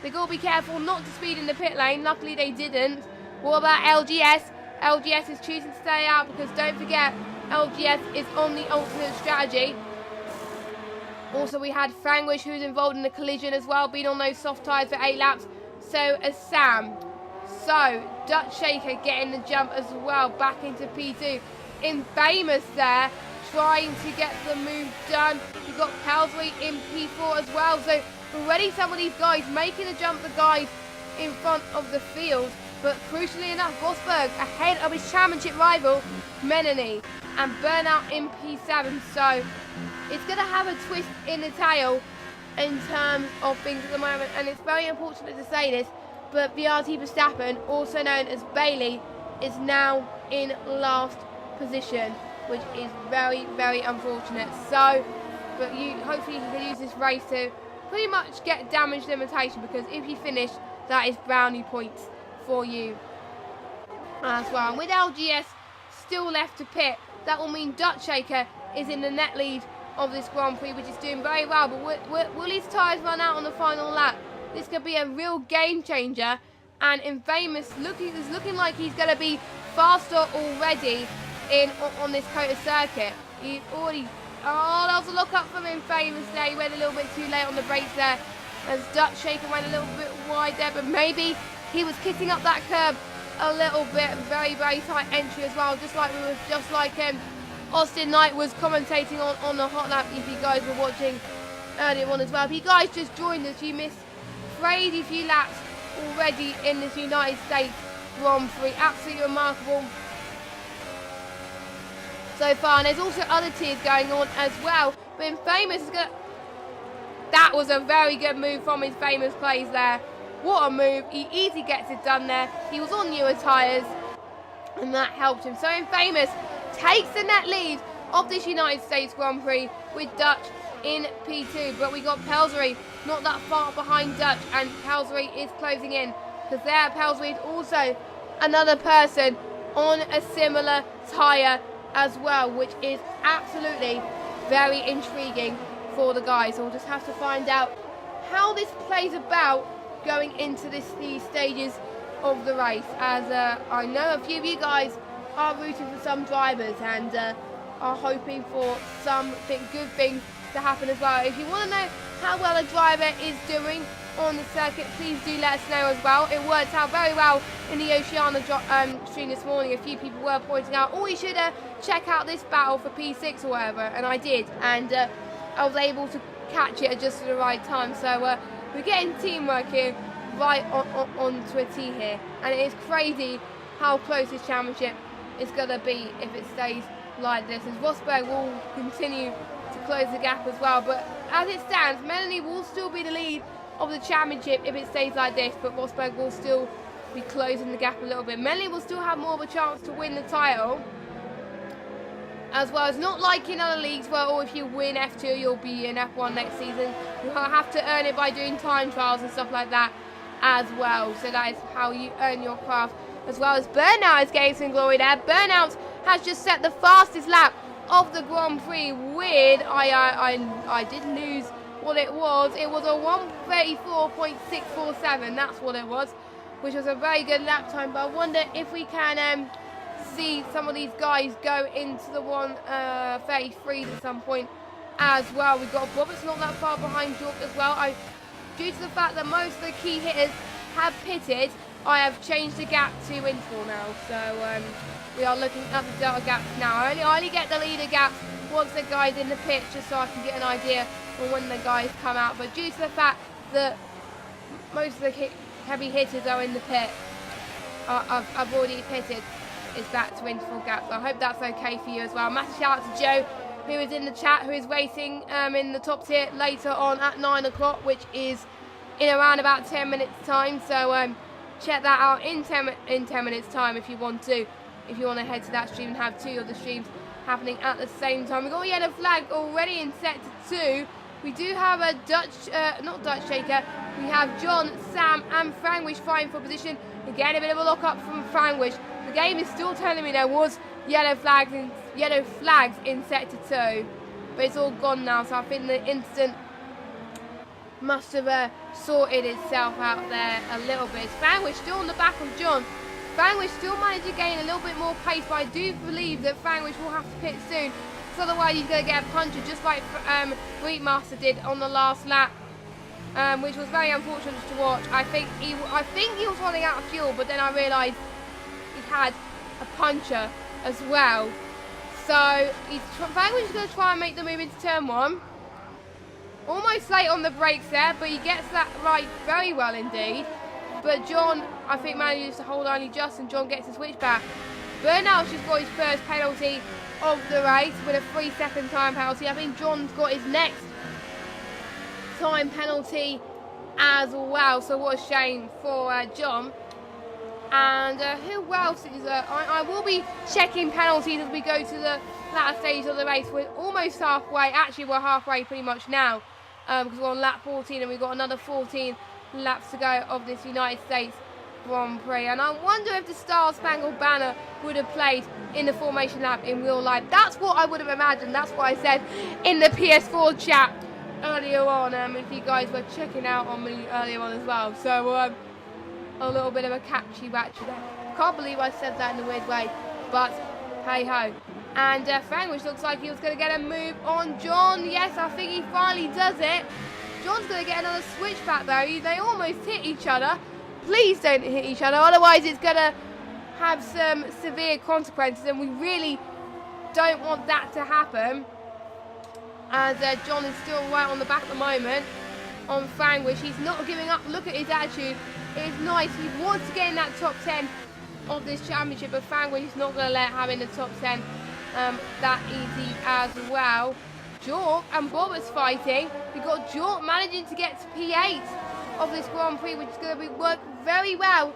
They've got to be careful not to speed in the pit lane. Luckily they didn't. What about LGS? LGS is choosing to stay out because don't forget, LGS is on the alternate strategy. Also, we had Frangwish, who's involved in the collision as well, being on those soft tyres for 8 laps. So as Sam. So, Dutch Shaker getting the jump as well, back into P2. Infamous there, trying to get the move done. We've got Pelsbury in P4 as well. So, already some of these guys making the jump, the guys in front of the field. But crucially enough, Rosberg ahead of his championship rival, Menini. And Burnout in P7. So, it's going to have a twist in the tail in terms of things at the moment. And it's very unfortunate to say this, but VRT Verstappen, also known as Bailey, is now in last position, which is very, very unfortunate. So, but hopefully he can use this race to pretty much get damage limitation, because if you finish, that is brownie points for you as well. And with LGS still left to pit, that will mean Dutch Shaker is in the net lead of this Grand Prix, which is doing very well. But will his tyres run out on the final lap? This could be a real game changer. And Infamous is looking like he's going to be faster already on this COTA circuit. He's already... Oh, that was a look up from Infamous there. He went a little bit too late on the brakes there, as Dutch Shaker went a little bit wide there. But maybe he was kissing up that curb a little bit. Very, very tight entry as well. Just like Austin Knight was commentating on the hot lap, if you guys were watching earlier on as well. If you guys just joined us, you missed crazy few laps already in this United States Grand Prix. Absolutely remarkable so far. And there's also other tiers going on as well. But Infamous is going to... That was a very good move from his Famous plays there. What a move. He easily gets it done there. He was on newer tyres, and that helped him. So Infamous takes the net lead of this United States Grand Prix with Dutch in P2. But we got Pelsbury not that far behind Dutch, and Pelsbury is closing in, because there Pelsbury is also another person on a similar tyre as well, which is absolutely very intriguing for the guys. So we'll just have to find out how this plays about going into these stages of the race, as I know a few of you guys are rooting for some drivers and are hoping for something good things to happen as well. If you want to know how well a driver is doing on the circuit, please do let us know as well. It worked out very well in the Oceana stream this morning. A few people were pointing out, oh, you should check out this battle for P6 or whatever, and I did, and I was able to catch it at just the right time. So we're getting teamwork here right onto a tee here, and it is crazy how close this championship is going to be if it stays like this, as Rosberg will continue to close the gap as well. But as it stands, Melanie will still be the lead of the championship if it stays like this, but Rosberg will still be closing the gap a little bit. Melanie will still have more of a chance to win the title as well. It's not like in other leagues where, oh, if you win F2 you'll be in F1 next season. You'll have to earn it by doing time trials and stuff like that as well. So that is how you earn your craft, as well as Burnout is getting some glory there. Burnout has just set the fastest lap of the Grand Prix with, I did lose what it was. It was a 1:34.647. That's what it was, which was a very good lap time. But I wonder if we can see some of these guys go into the 1:33 at some point as well. We've got Roberts not that far behind York as well. due to the fact that most of the key hitters have pitted, I have changed the gap to interval now. So we are looking at the delta gaps now. I only get the leader gaps once the guy's in the pit, just so I can get an idea on when the guys come out. But due to the fact that most of the heavy hitters are in the pit, I've already pitted, it's back to interval gaps. I hope that's okay for you as well. Massive shout out to Joe, who is in the chat, who is racing in the top tier later on at 9 o'clock, which is in around about 10 minutes time. So check that out in 10 minutes time if you want to head to that stream and have two of the streams happening at the same time. We've got a yellow flag already in sector 2. We do have a not Dutch shaker. We have John, Sam and Frangwish fighting for position. Again, a bit of a lock up from Frangwish. The game is still telling me there was yellow flags in sector 2, but it's all gone now, so I think the incident must have sorted itself out there a little bit. Frangwish still on the back of John. Frangwish still managed to gain a little bit more pace, but I do believe that Frangwish will have to pit soon, because otherwise he's going to get a puncher, just like Breedmaster did on the last lap, which was very unfortunate to watch. I think he was running out of fuel, but then I realised he had a puncher as well. So Frangwish is going to try and make the move into turn 1. Almost late on the brakes there, but he gets that right very well indeed. But John, I think, manages to hold only just, and John gets a switchback. Burnout's just got his first penalty of the race with a 3-second time penalty. I think John's got his next time penalty as well. So what a shame for John. And who else is I will be checking penalties as we go to the latter stage of the race. We're almost halfway. Actually, we're halfway pretty much now, because we're on lap 14 and we've got another 14 laps to go of this United States Grand Prix. And I wonder if the Star Spangled Banner would have played in the formation lap in real life. That's what I would have imagined. That's what I said in the PS4 chat earlier on, if you guys were checking out on me earlier on as well. So a little bit of a catchy batch there. Can't believe I said that in a weird way, but hey ho. And Frank, which looks like he was going to get a move on John. Yes, I think he finally does it. John's going to get another switchback though. They almost hit each other. Please don't hit each other, otherwise it's going to have some severe consequences, and we really don't want that to happen. As John is still right on the back at the moment on Frangwish. He's not giving up. Look at his attitude. It's nice. He wants to get in that top 10 of this championship, but Frangwish is not going to let him in the top 10 that easy as well. Jork and Roberts fighting. We've got Jork managing to get to P8 of this Grand Prix, which is going to work very well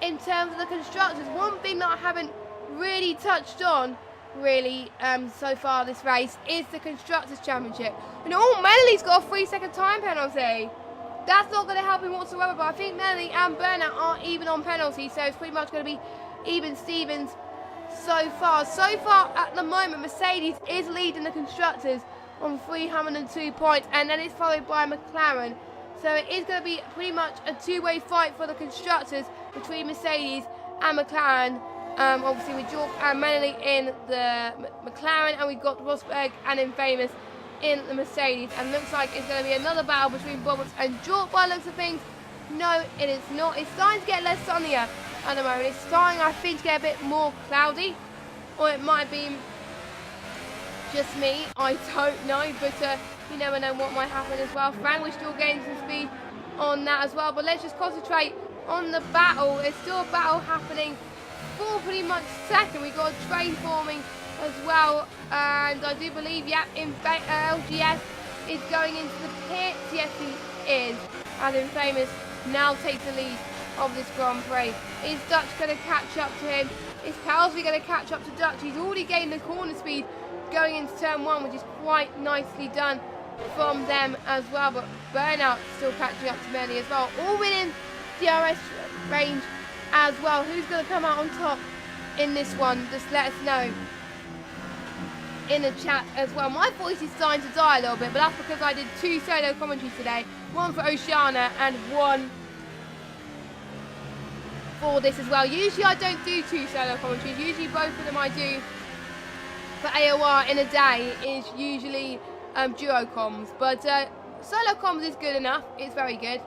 in terms of the constructors. One thing that I haven't really touched on so far this race is the Constructors' Championship. And Melly's got a 3-second time penalty. That's not going to help him whatsoever, but I think Melly and Burnout are even on penalty, so it's pretty much going to be even Stevens so far. So far at the moment, Mercedes is leading the Constructors on 302 points, and then it's followed by McLaren. So it is going to be pretty much a two-way fight for the Constructors between Mercedes and McLaren. Obviously with Jork and Manley in the McLaren, and we've got Rosberg and Infamous in the Mercedes, and looks like it's going to be another battle between Roberts and Jork by the looks of things. No, it is not. It's starting to get less sunnier at the moment. It's starting, I think, to get a bit more cloudy, or it might be just me, I don't know, but you never know what might happen as well. Frank, we're still getting some speed on that as well, but let's just concentrate on the battle. There's still a battle happening for pretty much second. We've got a train forming as well, and I do believe, LGS is going into the pits. Yes, he is, and Infamous now takes the lead of this Grand Prix. Is Dutch going to catch up to him? Is Palsby going to catch up to Dutch? He's already gained the corner speed going into turn 1, which is quite nicely done from them as well, but Burnout still catching up to Melly as well, all within DRS range as well. Who's going to come out on top in this one? Just let us know in the chat as well. My voice is starting to die a little bit, but that's because I did 2 solo commentaries today, one for Oceania and one for this as well. Usually I don't do 2 solo commentaries, usually both of them I do for AOR in a day is usually duo comms, but Solo combos is good enough. It's very good.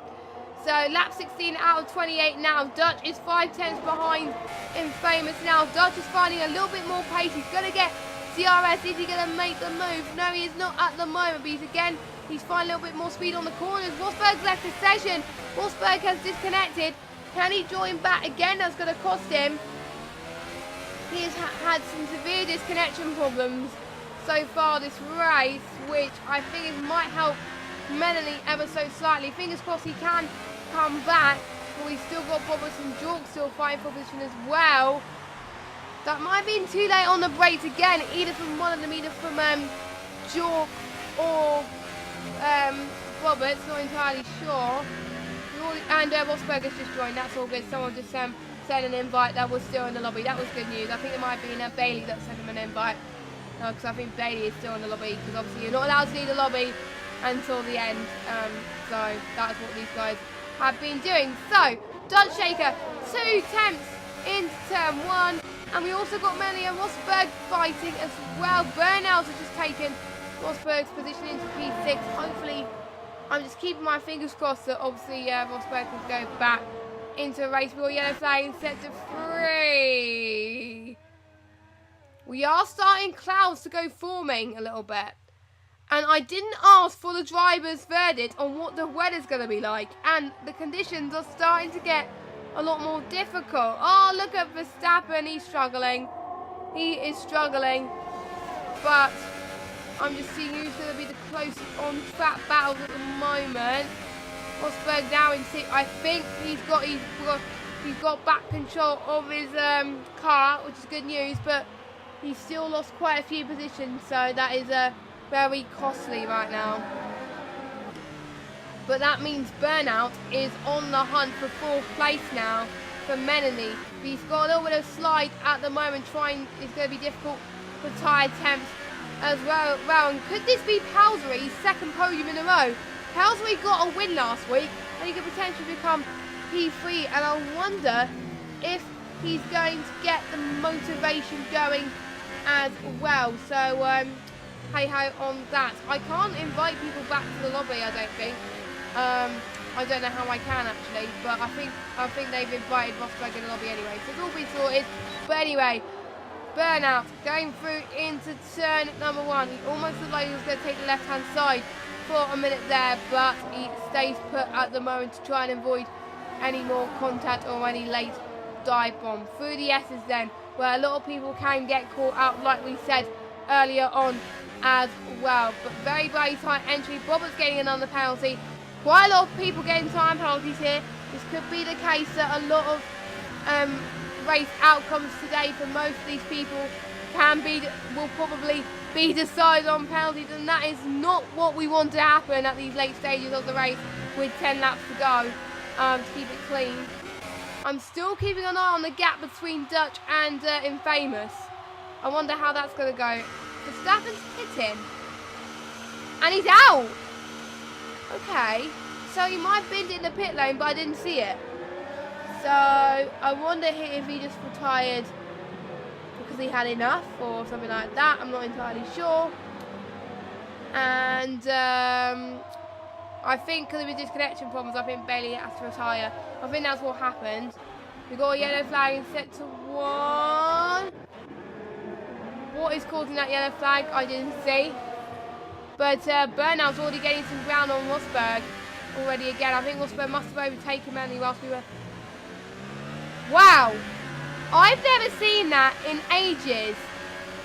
So lap 16 out of 28 now. Dutch is 5/10 behind Infamous now. Dutch is finding a little bit more pace. He's going to get CRS. Is he going to make the move? No, he is not at the moment. But he's finding a little bit more speed on the corners. Rosberg's left the session. Rosberg has disconnected. Can he join back again? That's going to cost him. He has had some severe disconnection problems so far this race, which I think might help Melanie ever so slightly. Fingers crossed he can come back. But we've still got Roberts and Jork still fighting for position as well. That might have been too late on the brakes again, either from one of them, either from Jork or Roberts, not entirely sure. And Rosberg has just joined, that's all good. Someone just sent an invite that was still in the lobby. That was good news. I think it might have been Bailey that sent him an invite. No, because I think Bailey is still in the lobby, because obviously you're not allowed to leave the lobby until the end. So that's what these guys have been doing. So, Dutch Shaker, 2 attempts into turn 1. And we also got Melanie and Rosberg fighting as well. Burnouts have just taken Rosberg's position into P6. Hopefully, I'm just keeping my fingers crossed that obviously Rosberg can go back into a race. We'll yellow flag in sector 3. We are starting clouds to go forming a little bit. And I didn't ask for the driver's verdict on what the weather's going to be like. And the conditions are starting to get a lot more difficult. Oh, look at Verstappen. He's struggling. He is struggling. But I'm just seeing who's going to be the closest on-track battles at the moment. Rosberg now in 6th. I think he's got back control of his car, which is good news. But he's still lost quite a few positions. So that is very costly right now. But that means Burnout is on the hunt for 4th place now for Melanie. He's got a little bit of slide at the moment. It's going to be difficult for tyre temps as well. And could this be Palsbury's 2nd podium in a row? Palsbury got a win last week and he could potentially become P3. And I wonder if he's going to get the motivation going as well. So, hey-ho on that. I can't invite people back to the lobby, I don't think. I don't know how I can actually, but I think they've invited Rosberg in the lobby anyway, so it's all been sorted. But anyway, Burnout going through into turn number 1. He almost looked like he was going to take the left-hand side for a minute there, but he stays put at the moment to try and avoid any more contact or any late dive bomb. Through the S's then, where a lot of people can get caught out, like we said earlier on as well. But very tight entry. Robert's getting another penalty. Quite a lot of people getting time penalties here. This could be the case that a lot of race outcomes today for most of these people will probably be decided on penalties, and that is not what we want to happen at these late stages of the race with 10 laps to go to keep it clean. I'm still keeping an eye on the gap between Dutch and Infamous. I wonder how that's going to go. Verstappen's hit him. And he's out. Okay. So he might have binned it in the pit lane, but I didn't see it. So I wonder if he just retired because he had enough or something like that. I'm not entirely sure. And I think because of his disconnection problems, I think Bailey has to retire. I think that's what happened. We got a yellow flag in sector 1. What is causing that yellow flag, I didn't see. But Burnout's already getting some ground on Rosberg already again. I think Rosberg must have overtaken Manley whilst we were... Wow! I've never seen that in ages.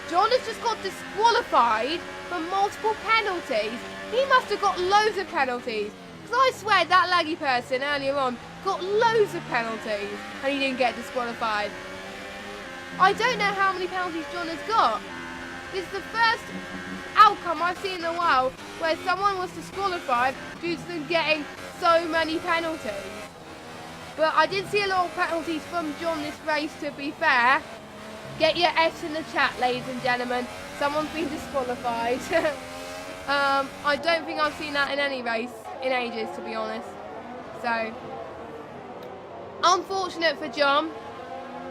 John has just got disqualified for multiple penalties. He must have got loads of penalties. Because I swear that laggy person earlier on got loads of penalties and he didn't get disqualified. I don't know how many penalties John has got. This is the first outcome I've seen in a while where someone was disqualified due to them getting so many penalties. But I did see a lot of penalties from John this race, to be fair. Get your F's in the chat, ladies and gentlemen. Someone's been disqualified. I don't think I've seen that in any race in ages, to be honest. So, unfortunate for John.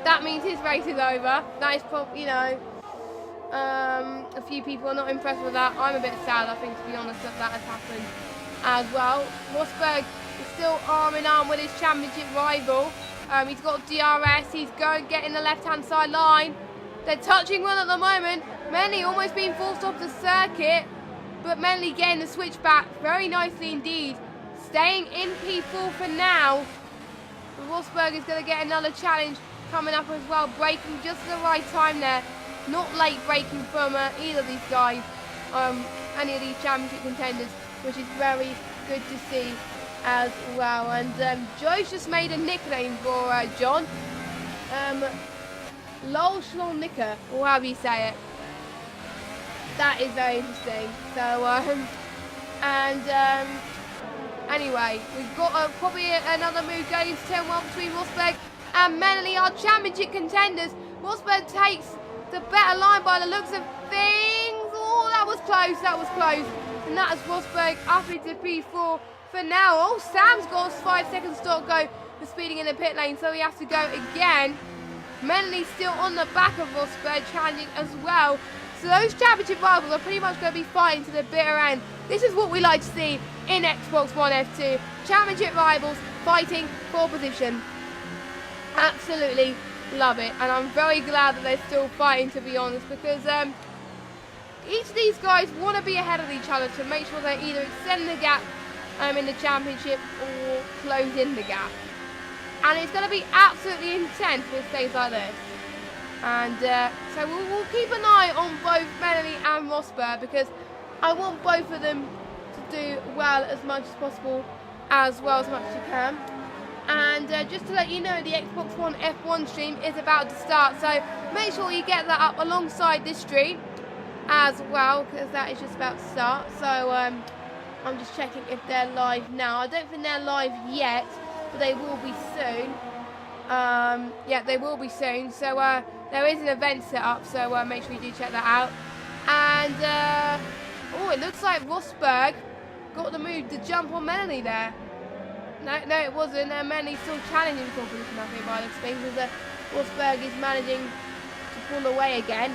That means his race is over. That is probably, you know, a few people are not impressed with that. I'm a bit sad, I think, to be honest, that has happened. as well. Rosberg is still arm in arm with his championship rival. He's got DRS. He's going getting the left-hand side line. They're touching well at the moment. Menley almost being forced off the circuit, but Menley getting the switch back very nicely indeed. Staying in P4 for now. Rosberg is going to get another challenge coming up as well. Braking just at the right time there. Not late braking from either of these guys. Any of these championship contenders, which is very good to see as well. And Joe's just made a nickname for John. Lol Schlonicker, or however you say it. That is very interesting. So, anyway, we've got probably another move going to turn 1 between Rosberg and Menley, our championship contenders. Rosberg takes the better line by the looks of things. Oh, that was close, that was close. And that is Rosberg up into P4 for now. Oh, Sam's got a 5-second stop go for speeding in the pit lane, so he has to go again. Menley still on the back of Rosberg, challenging as well. So those championship rivals are pretty much going to be fighting to the bitter end. This is what we like to see in Xbox One F2. Championship rivals fighting for position. Absolutely love it. And I'm very glad that they're still fighting, to be honest, because each of these guys want to be ahead of each other to make sure they either extend the gap in the championship or close in the gap. And it's going to be absolutely intense if it stays like this. And so we'll keep an eye on both Menley and Rosberg, because I want both of them to do well as much as possible, as much as you can. And just to let you know, the Xbox One F1 stream is about to start, so make sure you get that up alongside this stream as well, because that is just about to start. So I'm just checking if they're live now. I don't think they're live yet, but they will be soon. Yeah, they will be soon. So there is an event set up, so make sure you do check that out. And oh, it looks like Rosberg got the move to jump on Menley there. No, it wasn't. Menley's still challenging for position, I think, by the things, because Rosberg is managing to pull away again,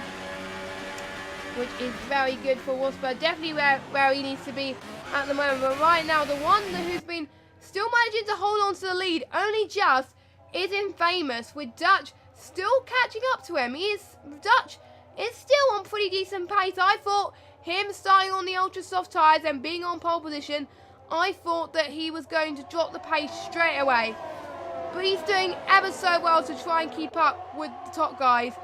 which is very good for Rosberg. Definitely where he needs to be at the moment. But right now, the one who's been still managing to hold on to the lead, only just, is Infamous, with Dutch still catching up to him. Dutch is still on pretty decent pace. I thought him starting on the ultra soft tyres and being on pole position, I thought that he was going to drop the pace straight away. But he's doing ever so well to try and keep up with the top guys.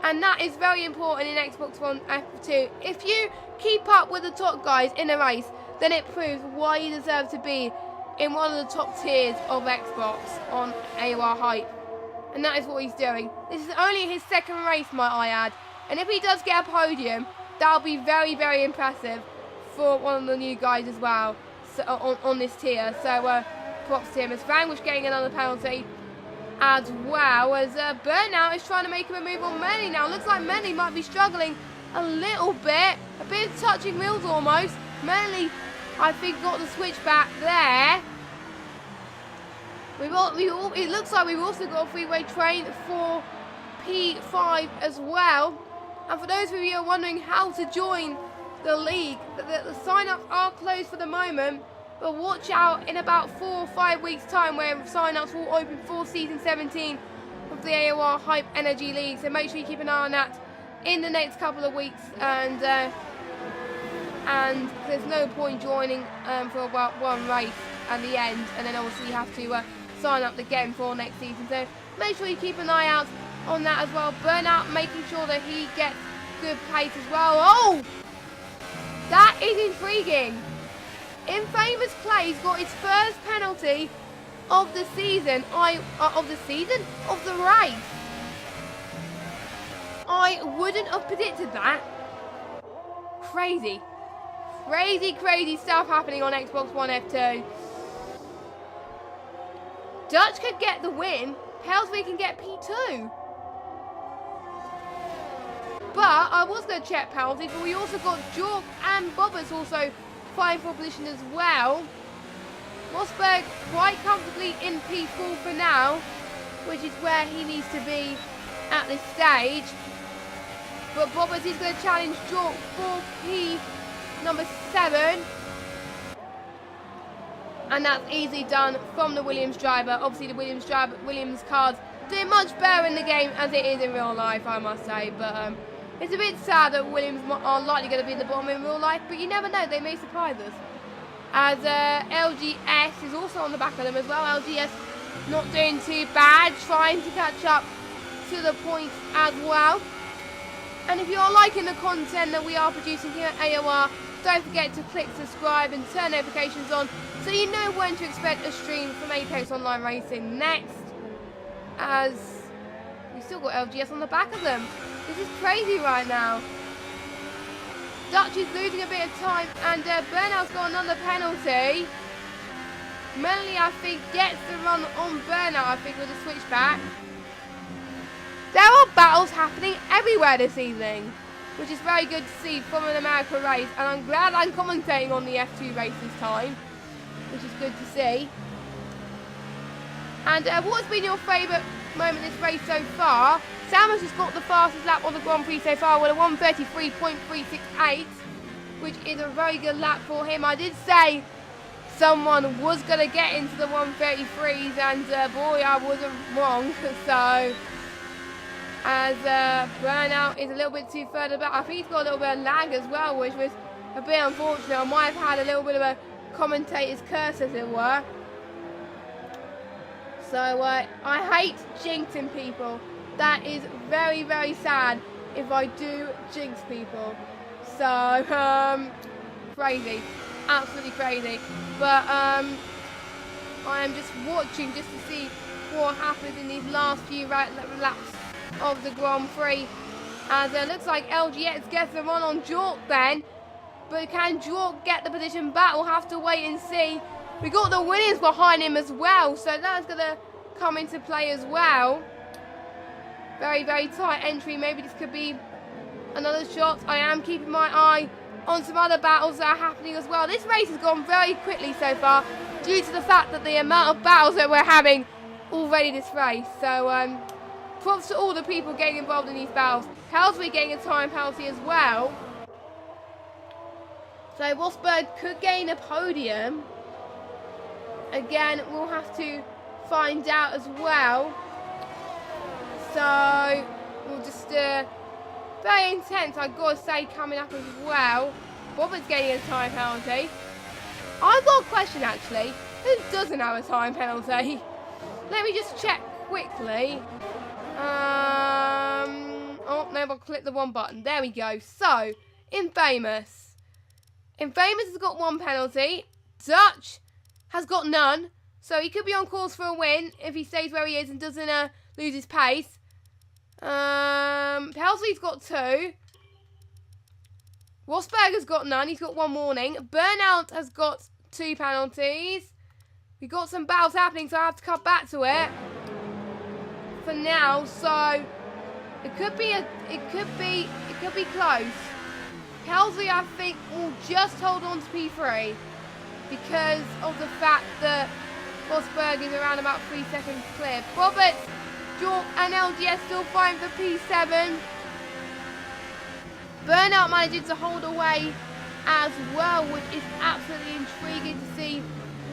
And that is very important in Xbox One F2. If you keep up with the top guys in a race, then it proves why you deserve to be in one of the top tiers of Xbox on AOR Hype. And that is what he's doing. This is only his second race, might I add. And if he does get a podium, that'll be very, very impressive for one of the new guys as well, so, on this tier. So props to him. As Vanquish getting another penalty as well, as Burnout is trying to make him a move on Menley now. Looks like Menley might be struggling a little bit. A bit of touching wheels almost. Menley, I think, got the switch back there. It looks like we've also got a freeway train for P5 as well. And for those of you who are wondering how to join the league, the sign-ups are closed for the moment, but watch out in about 4 or 5 weeks' time where sign-ups will open for Season 17 of the AOR Hype Energy League. So make sure you keep an eye on that in the next couple of weeks. And there's no point joining for about one race at the end, and then obviously you have to sign up again for next season. So make sure you keep an eye out on that as well. Burnout making sure that he gets good pace as well. Oh, that is intriguing. Infamous Clay's got his first penalty of the season. Of the race. I wouldn't have predicted that. Crazy stuff happening on Xbox One F2. Dutch could get the win. Pelsby can get P2. But I was going to check penalties, but we also got Jork and Bobbers also fighting for position as well. Rosberg quite comfortably in P4 for now, which is where he needs to be at this stage. But Bobbers is going to challenge Jork for P number 7. And that's easily done from the Williams driver. Obviously the Williams cars doing much better in the game as it is in real life, I must say. But it's a bit sad that Williams are likely going to be in the bottom in real life, but you never know, they may surprise us. As LGS is also on the back of them as well. LGS not doing too bad, trying to catch up to the points as well. And if you are liking the content that we are producing here at AOR, don't forget to click subscribe and turn notifications on so you know when to expect a stream from Apex Online Racing next. As we've still got LGS on the back of them. This is crazy right now. Dutch is losing a bit of time, and Burnout's got another penalty. Melanie, I think, gets the run on Burnout, I think, with a switchback. There are battles happening everywhere this evening, which is very good to see from an American race, and I'm glad I'm commentating on the F2 race this time, which is good to see. And what's been your favourite moment in this race so far? Samus has got the fastest lap on the Grand Prix so far with a 1:33.368, which is a very good lap for him. I did say someone was going to get into the 1:33s, and boy, I wasn't wrong. So, as Burnout is a little bit too further back, I think he's got a little bit of lag as well, which was a bit unfortunate. I might have had a little bit of a commentator's curse, as it were. So, I hate jinxing people. That is very, very sad if I do jinx people. So, crazy. Absolutely crazy. But, I am just watching just to see what happens in these last few laps of the Grand Prix. As it looks like LGX gets the run on Jork then. But can Jork get the position back? We'll have to wait and see. We got the Williams behind him as well. So that's going to come into play as well. Very, very tight entry. Maybe this could be another shot. I am keeping my eye on some other battles that are happening as well. This race has gone very quickly so far due to the fact that the amount of battles that we're having already this race. So, props to all the people getting involved in these battles. Helsby getting a time penalty as well. So, Rosberg could gain a podium. Again, we'll have to find out as well. So, we'll just, very intense, I've got to say, coming up as well. Robert's getting a time penalty. I've got a question, actually. Who doesn't have a time penalty? Let me just check quickly. Oh, no, I'll click the one button. There we go. So, Infamous. Infamous has got one penalty. Dutch has got none. So, he could be on course for a win if he stays where he is and doesn't lose his pace. Pelsley's got two. Rosberg has got none. He's got one warning. Burnout has got 2 penalties. We've got some battles happening, so I have to cut back to it for now. So it could be close. Pelsley, I think, will just hold on to P3 because of the fact that Rosberg is around about 3 seconds clear. Roberts, Jork and LGS still fighting for P7. Burnout managing to hold away as well, which is absolutely intriguing to see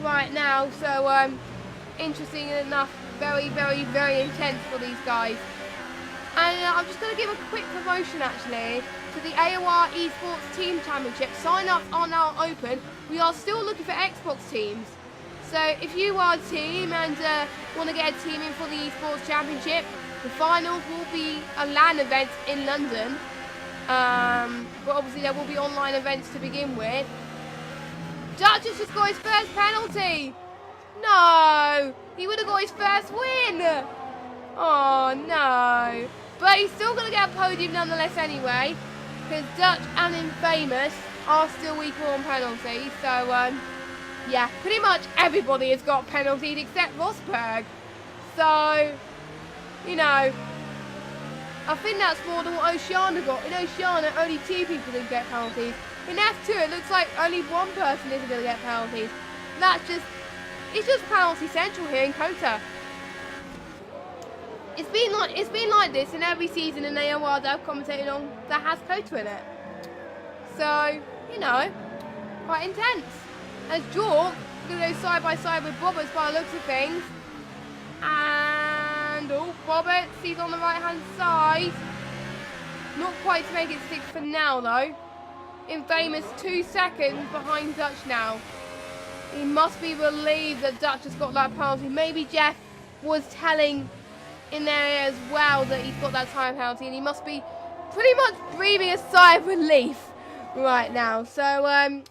right now. So, interesting enough, very, very, very intense for these guys. And I'm just going to give a quick promotion, actually, to the AOR Esports Team Championship. Sign-ups are now open. We are still looking for Xbox teams. So if you are a team and want to get a team in for the Esports Championship, the finals will be a LAN event in London. But obviously there will be online events to begin with. Dutch has just got his first penalty. No, he would have got his first win. Oh no. But he's still going to get a podium nonetheless anyway, because Dutch and Infamous are still equal on penalties. So, yeah, pretty much everybody has got penalties except Rosberg. So, you know, I think that's more than what Oceana got. In Oceana, only 2 people didn't get penalties. In F2, it looks like only 1 person isn't going to get penalties. And that's just, it's just penalty central here in COTA. It's been like this in every season in AOR that I've commentated on that has COTA in it. So, you know, quite intense. as Jork is going to go side by side with Bobbers by the looks of things. And, oh, Bobbers, he's on the right-hand side. Not quite to make it 6 for now, though. Infamous 2 seconds behind Dutch now. He must be relieved that Dutch has got that penalty. Maybe Jeff was telling in there as well that he's got that time penalty, and he must be pretty much breathing a sigh of relief right now. So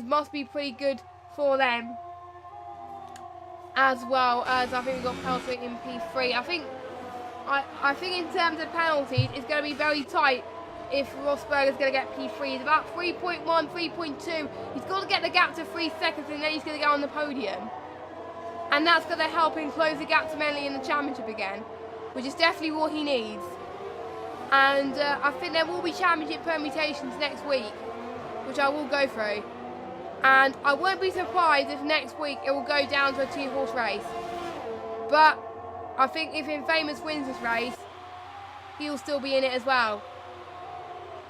must be pretty good for them, as well as I think we've got penalty in P3. I think in terms of penalties, it's going to be very tight if Rosberg is going to get P3. It's about 3.1, 3.2. He's got to get the gap to 3 seconds, and then he's going to go on the podium. And that's going to help him close the gap to Menley in the championship again, which is definitely what he needs. And I think there will be championship permutations next week, which I will go through. And I won't be surprised if next week it will go down to a 2-horse race. But I think if Infamous wins this race, he'll still be in it as well.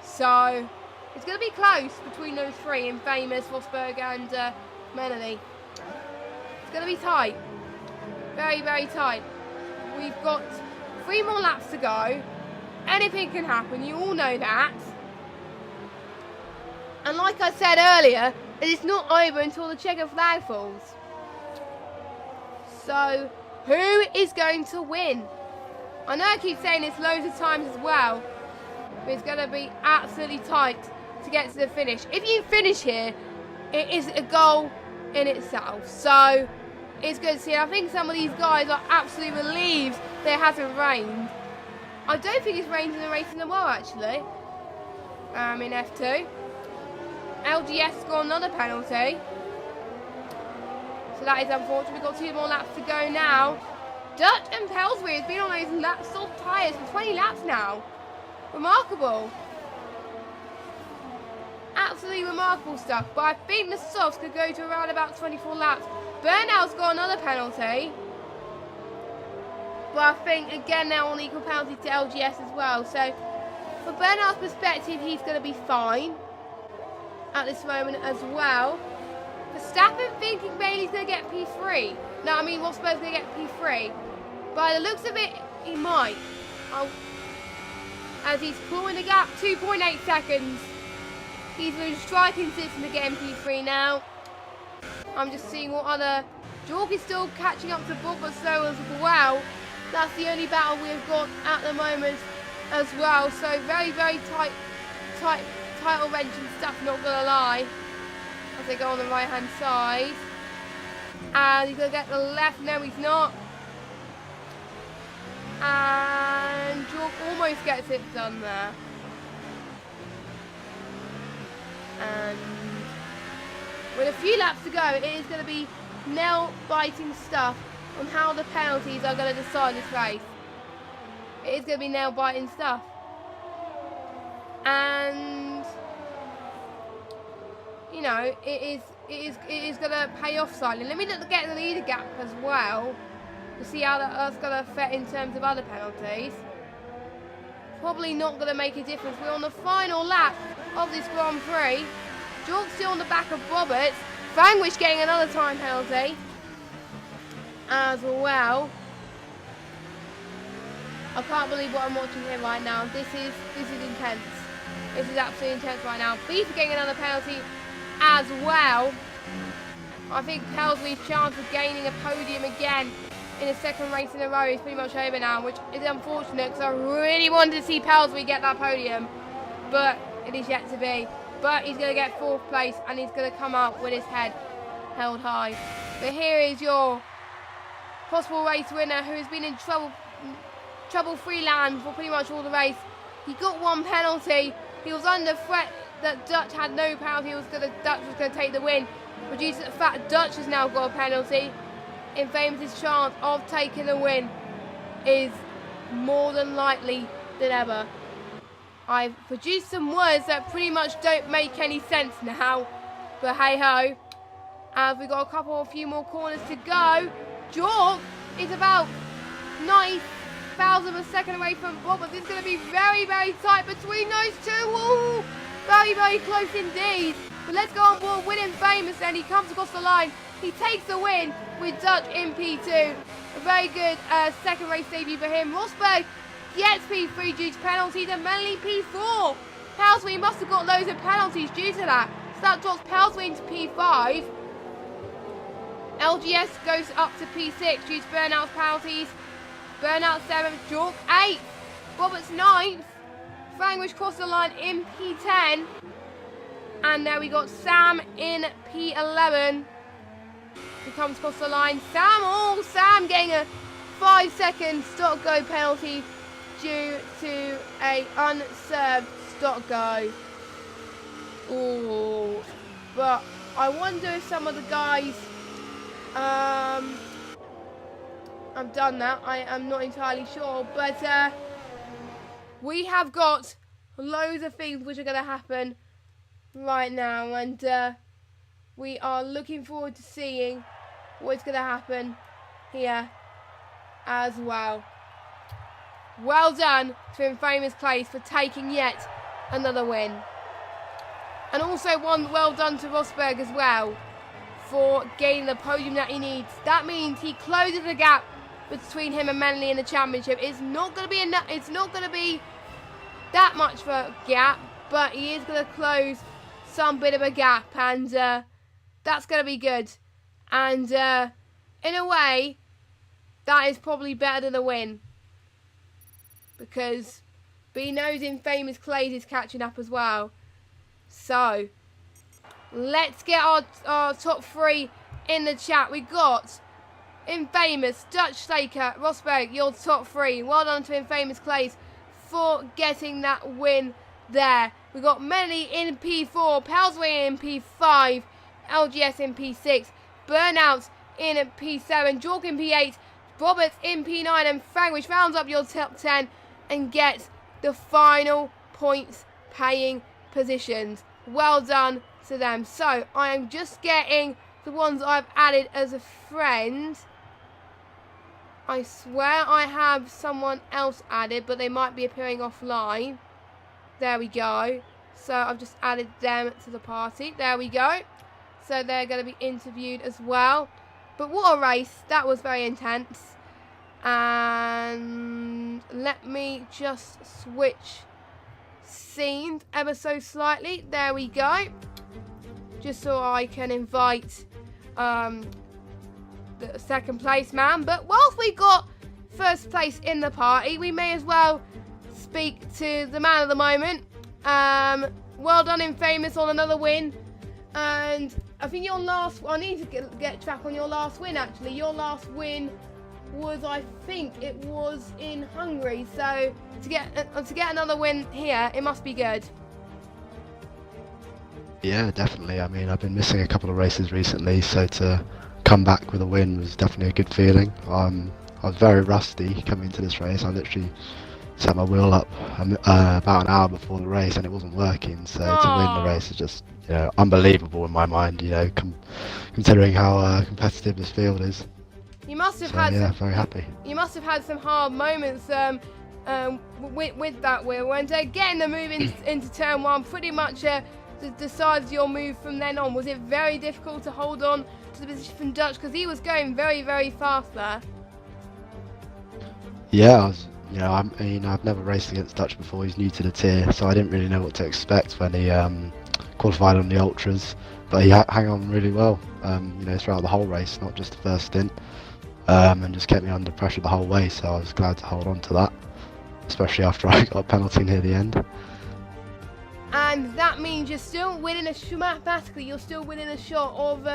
So it's going to be close between those three, Infamous, Rosberg and Menley. It's going to be tight. Very, very tight. We've got 3 more laps to go. Anything can happen, you all know that. And like I said earlier, it's not over until the checkered flag falls. So, who is going to win? I know I keep saying this loads of times as well, but it's going to be absolutely tight to get to the finish. If you finish here, it is a goal in itself. So, it's good to see. I think some of these guys are absolutely relieved that it hasn't rained. I don't think it's rained in the race in the world, actually. In F2. LGS has got another penalty. So that is unfortunate. We've got 2 more laps to go now. Dutch and Pelsbury has been on those soft tyres for 20 laps now. Remarkable. Absolutely remarkable stuff. But I think the softs could go to around about 24 laps. Burnell's got another penalty. But I think, again, they're on equal penalty to LGS as well. So, from Bernard's perspective, he's going to be fine at this moment as well. Verstappen thinking Bailey's going to get P3. No, I mean, Rosberg's going to get P3. By the looks of it, he might. As he's clawing the gap, 2.8 seconds. He's been striking distance to get P3 now. I'm just seeing what other... Jork is still catching up to Bubba so as well. That's the only battle we've got at the moment as well. So very, very tight title wrenching stuff, not gonna lie. As they go on the right hand side. And he's gonna get the left. No, he's not. And Jork almost gets it done there. And with a few laps to go, it is going to be nail-biting stuff on how the penalties are going to decide this race. It is going to be nail-biting stuff. And, you know, it is going to pay off slightly. Let me look at the leader gap as well to see how that's going to affect in terms of other penalties. Probably not going to make a difference. We're on the final lap of this Grand Prix. Jork's still on the back of Roberts. Vanquish getting another time penalty as well. I can't believe what I'm watching here right now. This is intense. This is absolutely intense right now. Beaver getting another penalty as well. I think Pelsbury's chance of gaining a podium again in a second race in a row is pretty much over now, which is unfortunate because I really wanted to see Pelsbury get that podium, but it is yet to be. But he's going to get 4th place and he's going to come out with his head held high. But here is your possible race winner who has been in trouble-free land for pretty much all the race. He got 1 penalty. He was under threat that Dutch had no penalty. Dutch was going to take the win. But due to the fact Dutch has now got a penalty, Infamous' chance of taking the win is more than likely than ever. I've produced some words that pretty much don't make any sense now, but hey ho. As we've got a few more corners to go. Jork is about 90,000 of a second away from Bob, but this is going to be very, very tight between those two. Ooh, very, very close indeed. But let's go on board winning Famous, and he comes across the line. He takes the win with Dutch in P2. A very good second race debut for him. Rosberg gets P3 due to penalties, and Manley P4. Pelsway must have got loads of penalties due to that. So that drops Pelsway into P5. LGS goes up to P6 due to Burnout's penalties. Burnout 7th, Jork 8th. Roberts 9th. Franglish crossed the line in P10. And there we got Sam in P11. He comes across the line. Sam getting a 5-second stop go penalty due to a unserved stop go. Ooh, but I wonder if some of the guys I've done that. I am not entirely sure, but we have got loads of things which are going to happen right now, and we are looking forward to seeing what's going to happen here as well. Well done to Infamous Clays for taking yet another win. And also well done to Rosberg as well for gaining the podium that he needs. That means he closes the gap between him and Manley in the championship. It's not going to be enough. It's not going to be that much of a gap, but he is going to close some bit of a gap, and that's going to be good. And in a way, that is probably better than a win, because he knows Infamous Clays is catching up as well. So let's get our top 3 in the chat. We got Infamous, Dutch Slaker, Rosberg, your top 3. Well done to Infamous Clays for getting that win there. We got Manley in P4, Pelsway in P5, LGS in P6, Burnout in P7, Jork in P8, Roberts in P9, and Franglish rounds up your top 10 and gets the final points paying positions. Well done to them. So I am just getting the ones I've added as a friend. I swear I have someone else added, but they might be appearing offline. There we go. So I've just added them to the party. There we go. So they're going to be interviewed as well. But what a race. That was very intense. And let me just switch scenes ever so slightly. There we go. Just so I can invite the second place man. But whilst we've got first place in the party, we may as well speak to the man of the moment. Well done, Infamous, on another win. And I think your last, I need to get track on your last win actually. Your last win was, I think it was in Hungary. So to get another win here, it must be good. Yeah, definitely. I mean, I've been missing a couple of races recently, so to come back with a win was definitely a good feeling. I was very rusty coming into this race. I literally set my wheel up about an hour before the race and it wasn't working, so to win the race is just, you know, unbelievable in my mind, you know, considering how competitive this field is. You must have very happy. You must have had some hard moments with that wheel, and getting the move into turn 1 pretty much decides your move from then on. Was it very difficult to hold on to the position from Dutch, because he was going very, very fast there? Yeah, I mean, I've never raced against Dutch before. He's new to the tier, so I didn't really know what to expect when he qualified on the ultras. But he hung on really well, you know, throughout the whole race, not just the first stint, and just kept me under pressure the whole way. So I was glad to hold on to that, especially after I got a penalty near the end. And that means you're still winning mathematically, you're still winning a shot of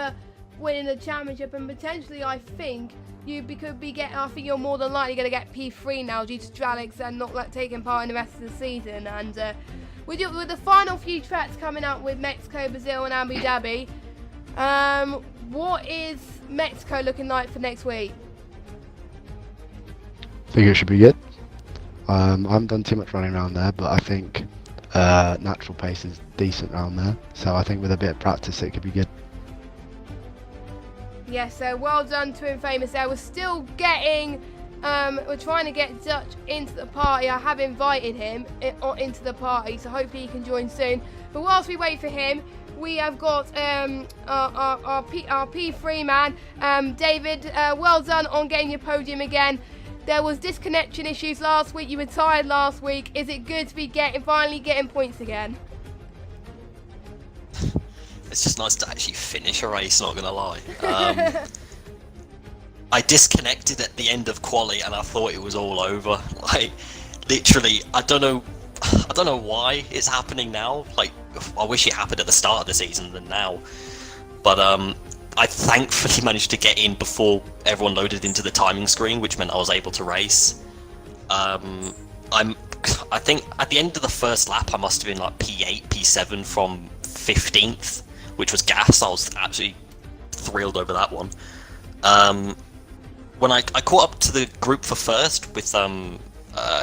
winning the championship, and potentially I think I think you're more than likely going to get P3 now due to Stralix and not taking part in the rest of the season. And with the final few tracks coming up with Mexico, Brazil and Abu Dhabi, what is Mexico looking like for next week? I think it should be good. I haven't done too much running around there, but I think natural pace is decent around there, so I think with a bit of practice it could be good. Yes, so well done to Infamous there. We're still getting We're trying to get Dutch into the party. I have invited him into the party, so hopefully he can join soon. But whilst we wait for him, we have got our P3 man, David. Well done on getting your podium again. There was disconnection issues last week. You were tired last week. Is it good to be finally getting points again? It's just nice to actually finish a race, not gonna lie. I disconnected at the end of quali and I thought it was all over. Like, literally, I don't know why it's happening now. Like, I wish it happened at the start of the season than now. But I thankfully managed to get in before everyone loaded into the timing screen, which meant I was able to race. I think at the end of the first lap, I must have been like P8, P7 from 15th, which was gas. I was absolutely thrilled over that one. When I caught up to the group for first with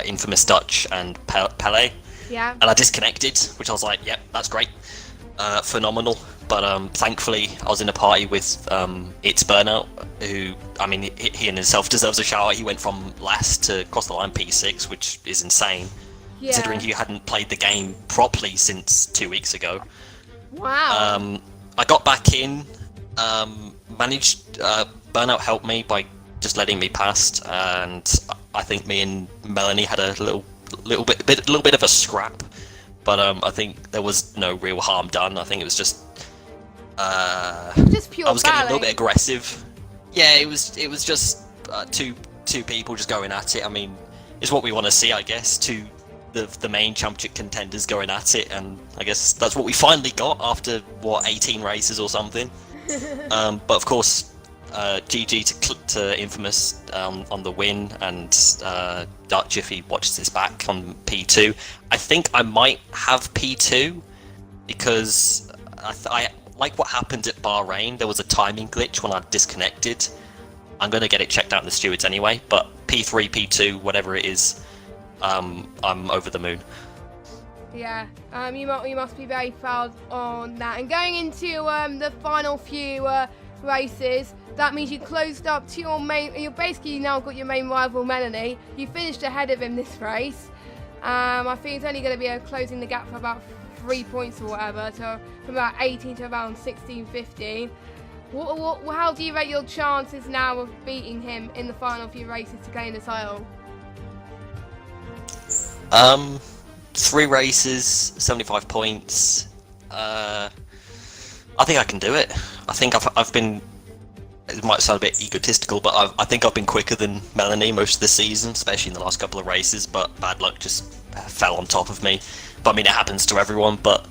Infamous Dutch and Pele, yeah, and I disconnected, which I was like, yep, that's great, phenomenal. But thankfully, I was in a party with It's Burnout, who, I mean, he in himself deserves a shout out. He went from last to cross the line P6, which is insane, considering he hadn't played the game properly since 2 weeks ago. Wow. I got back in, managed. Burnout helped me by just letting me past, and I think me and Melanie had a little bit of a scrap, but I think there was no real harm done. I think it was just pure I was getting a little battling. bit aggressive. Yeah, it was just two people just going at it. I mean, it's what we want to see, I guess. The main championship contenders going at it, and I guess that's what we finally got after 18 races or something. But of course, GG to Infamous on the win, and Dutch if he watches this back on P2. I think I might have P2 because I like what happened at Bahrain. There was a timing glitch when I disconnected. I'm going to get it checked out in the stewards anyway, but P3, P2, whatever it is, I'm over the moon. Yeah, you must be very proud on that. And going into the final few races, that means you closed up to your main. You basically now got your main rival Melanie. You finished ahead of him this race. I think it's only going to be closing the gap for about 3 points or whatever, so from about 18 to around 16, 15. How do you rate your chances now of beating him in the final few races to gain the title? 3 races, 75 points. I think I can do it. I think I've been. It might sound a bit egotistical, but I think I've been quicker than Melanie most of the season, especially in the last couple of races. But bad luck just fell on top of me. But I mean, it happens to everyone. But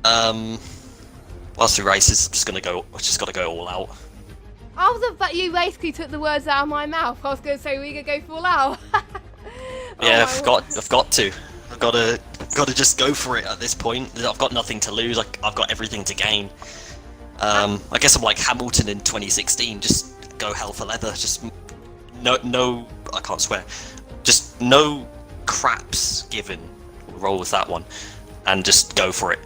last 2 races, just got to go all out. You basically took the words out of my mouth. I was going to say we're going to go full out. Yeah, I've got to. I've got to just go for it at this point. I've got nothing to lose. I've got everything to gain. I guess I'm like Hamilton in 2016. Just go hell for leather. Just no. I can't swear. Just no craps given. We'll roll with that one, and just go for it.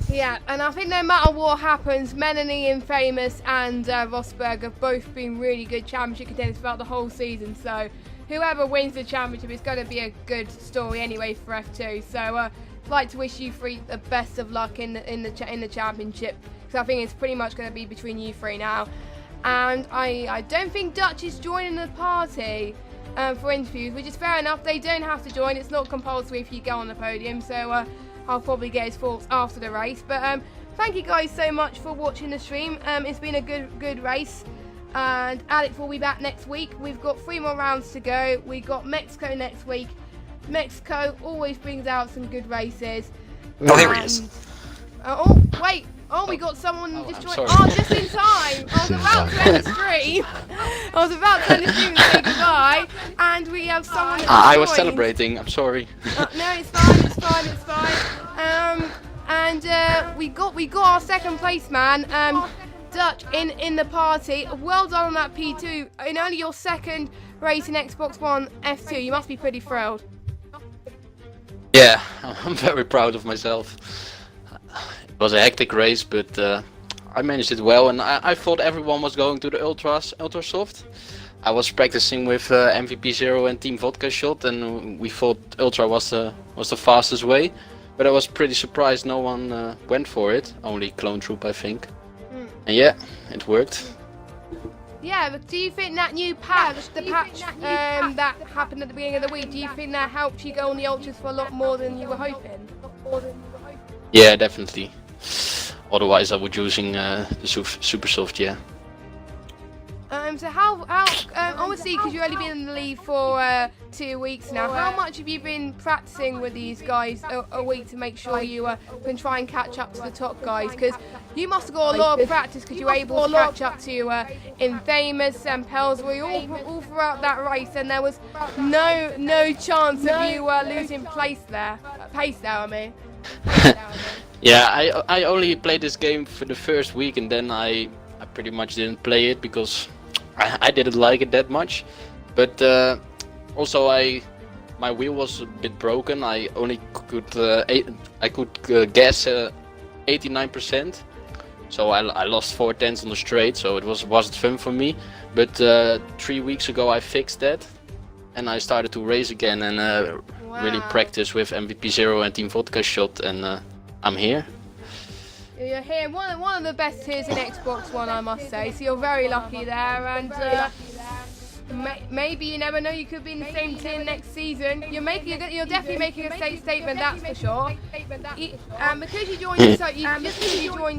Yeah, and I think no matter what happens, Melanie, Infamous, and Rosberg have both been really good championship contenders throughout the whole season. So whoever wins the championship is going to be a good story anyway for F2. So I'd like to wish you 3 the best of luck in the championship, because I think it's pretty much going to be between you 3 now. And I don't think Dutch is joining the party for interviews, which is fair enough. They don't have to join. It's not compulsory if you go on the podium. So I'll probably get his thoughts after the race. But thank you guys so much for watching the stream. It's been a good race. And Alex will be back next week. We've got 3 more rounds to go. We've got Mexico next week. Mexico always brings out some good races. Oh, here he is. Oh, wait. Oh, we got someone just joined. Oh, just in time. I was about to end the stream. I was about to end the stream and say goodbye. And we have someone that I was joined. celebrating, I'm sorry. No, it's fine. And we got our second place man, Dutch, in the party. Well done on that P2. In only your second race in Xbox One F2, you must be pretty thrilled. Yeah, I'm very proud of myself. It was a hectic race, but I managed it well, and I thought everyone was going to the ultra soft. I was practicing with MVP Zero and Team Vodka Shot, and we thought Ultra was the fastest way. But I was pretty surprised no one went for it. Only Clone Troop, I think. And yeah, it worked. Yeah, but do you think that new patch, the patch that happened at the beginning of the week, do you think that helped you go on the Ultras for a lot more than you were hoping? Yeah, definitely. Otherwise, I would using the Super Soft, yeah. So how obviously, because you've only been in the league for 2 weeks now, how much have you been practicing with these guys a week to make sure you can try and catch up to the top guys? Because you must have got a lot of practice because you were able to catch up to Infamous and Pelsbury all throughout that race, and there was no chance of you losing pace there. I mean. Yeah, I only played this game for the first week, and then I pretty much didn't play it because I didn't like it that much. But also my wheel was a bit broken. I only could guess 89%. So I lost 4/10 on the straight, so it wasn't fun for me. But 3 weeks ago I fixed that, and I started to race again and really practice with MVP Zero and Team Vodka Shot, and I'm here. You're here, one of the best tiers in Xbox One, I must say. So you're very lucky there, and maybe you never know. You could be in the same tier next season. You're definitely making a safe statement, that's for sure. Because you joined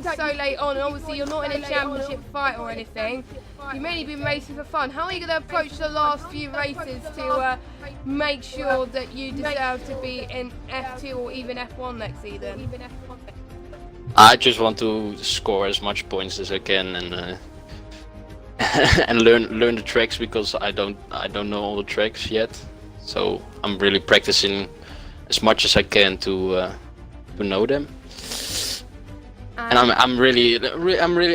so late on, and obviously you're not in a championship fight or anything. You've mainly been racing for fun. How are you going to approach the last few races to make sure that you deserve to be in F2 or even F1 next season? I just want to score as much points as I can and and learn the tracks, because I don't know all the tracks yet. So I'm really practicing as much as I can to know them. And I'm really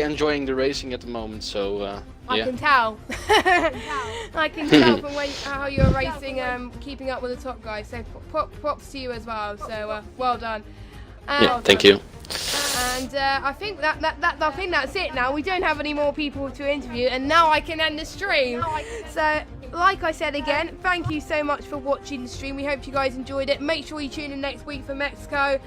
enjoying the racing at the moment. So yeah. I can tell. I can tell from how you're racing, keeping up with the top guys. So props to you as well. So well done. Yeah, thank you. And I think that's it now. We don't have any more people to interview, and now I can end the stream. So, like I said again, thank you so much for watching the stream. We hope you guys enjoyed it. Make sure you tune in next week for Mexico,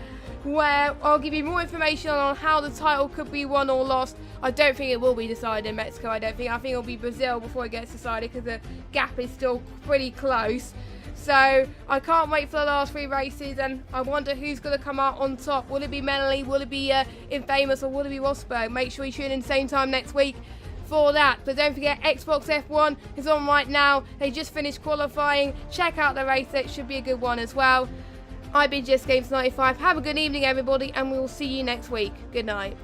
where I'll give you more information on how the title could be won or lost. I don't think it will be decided in Mexico. I think it'll be Brazil before it gets decided, because the gap is still pretty close. So I can't wait for the last 3 races, and I wonder who's going to come out on top. Will it be Menely, will it be Infamous, or will it be Rosberg? Make sure you tune in same time next week for that. But don't forget, Xbox F1 is on right now. They just finished qualifying. Check out the race, it should be a good one as well. I've been JustGames95. Have a good evening, everybody, and we will see you next week. Good night.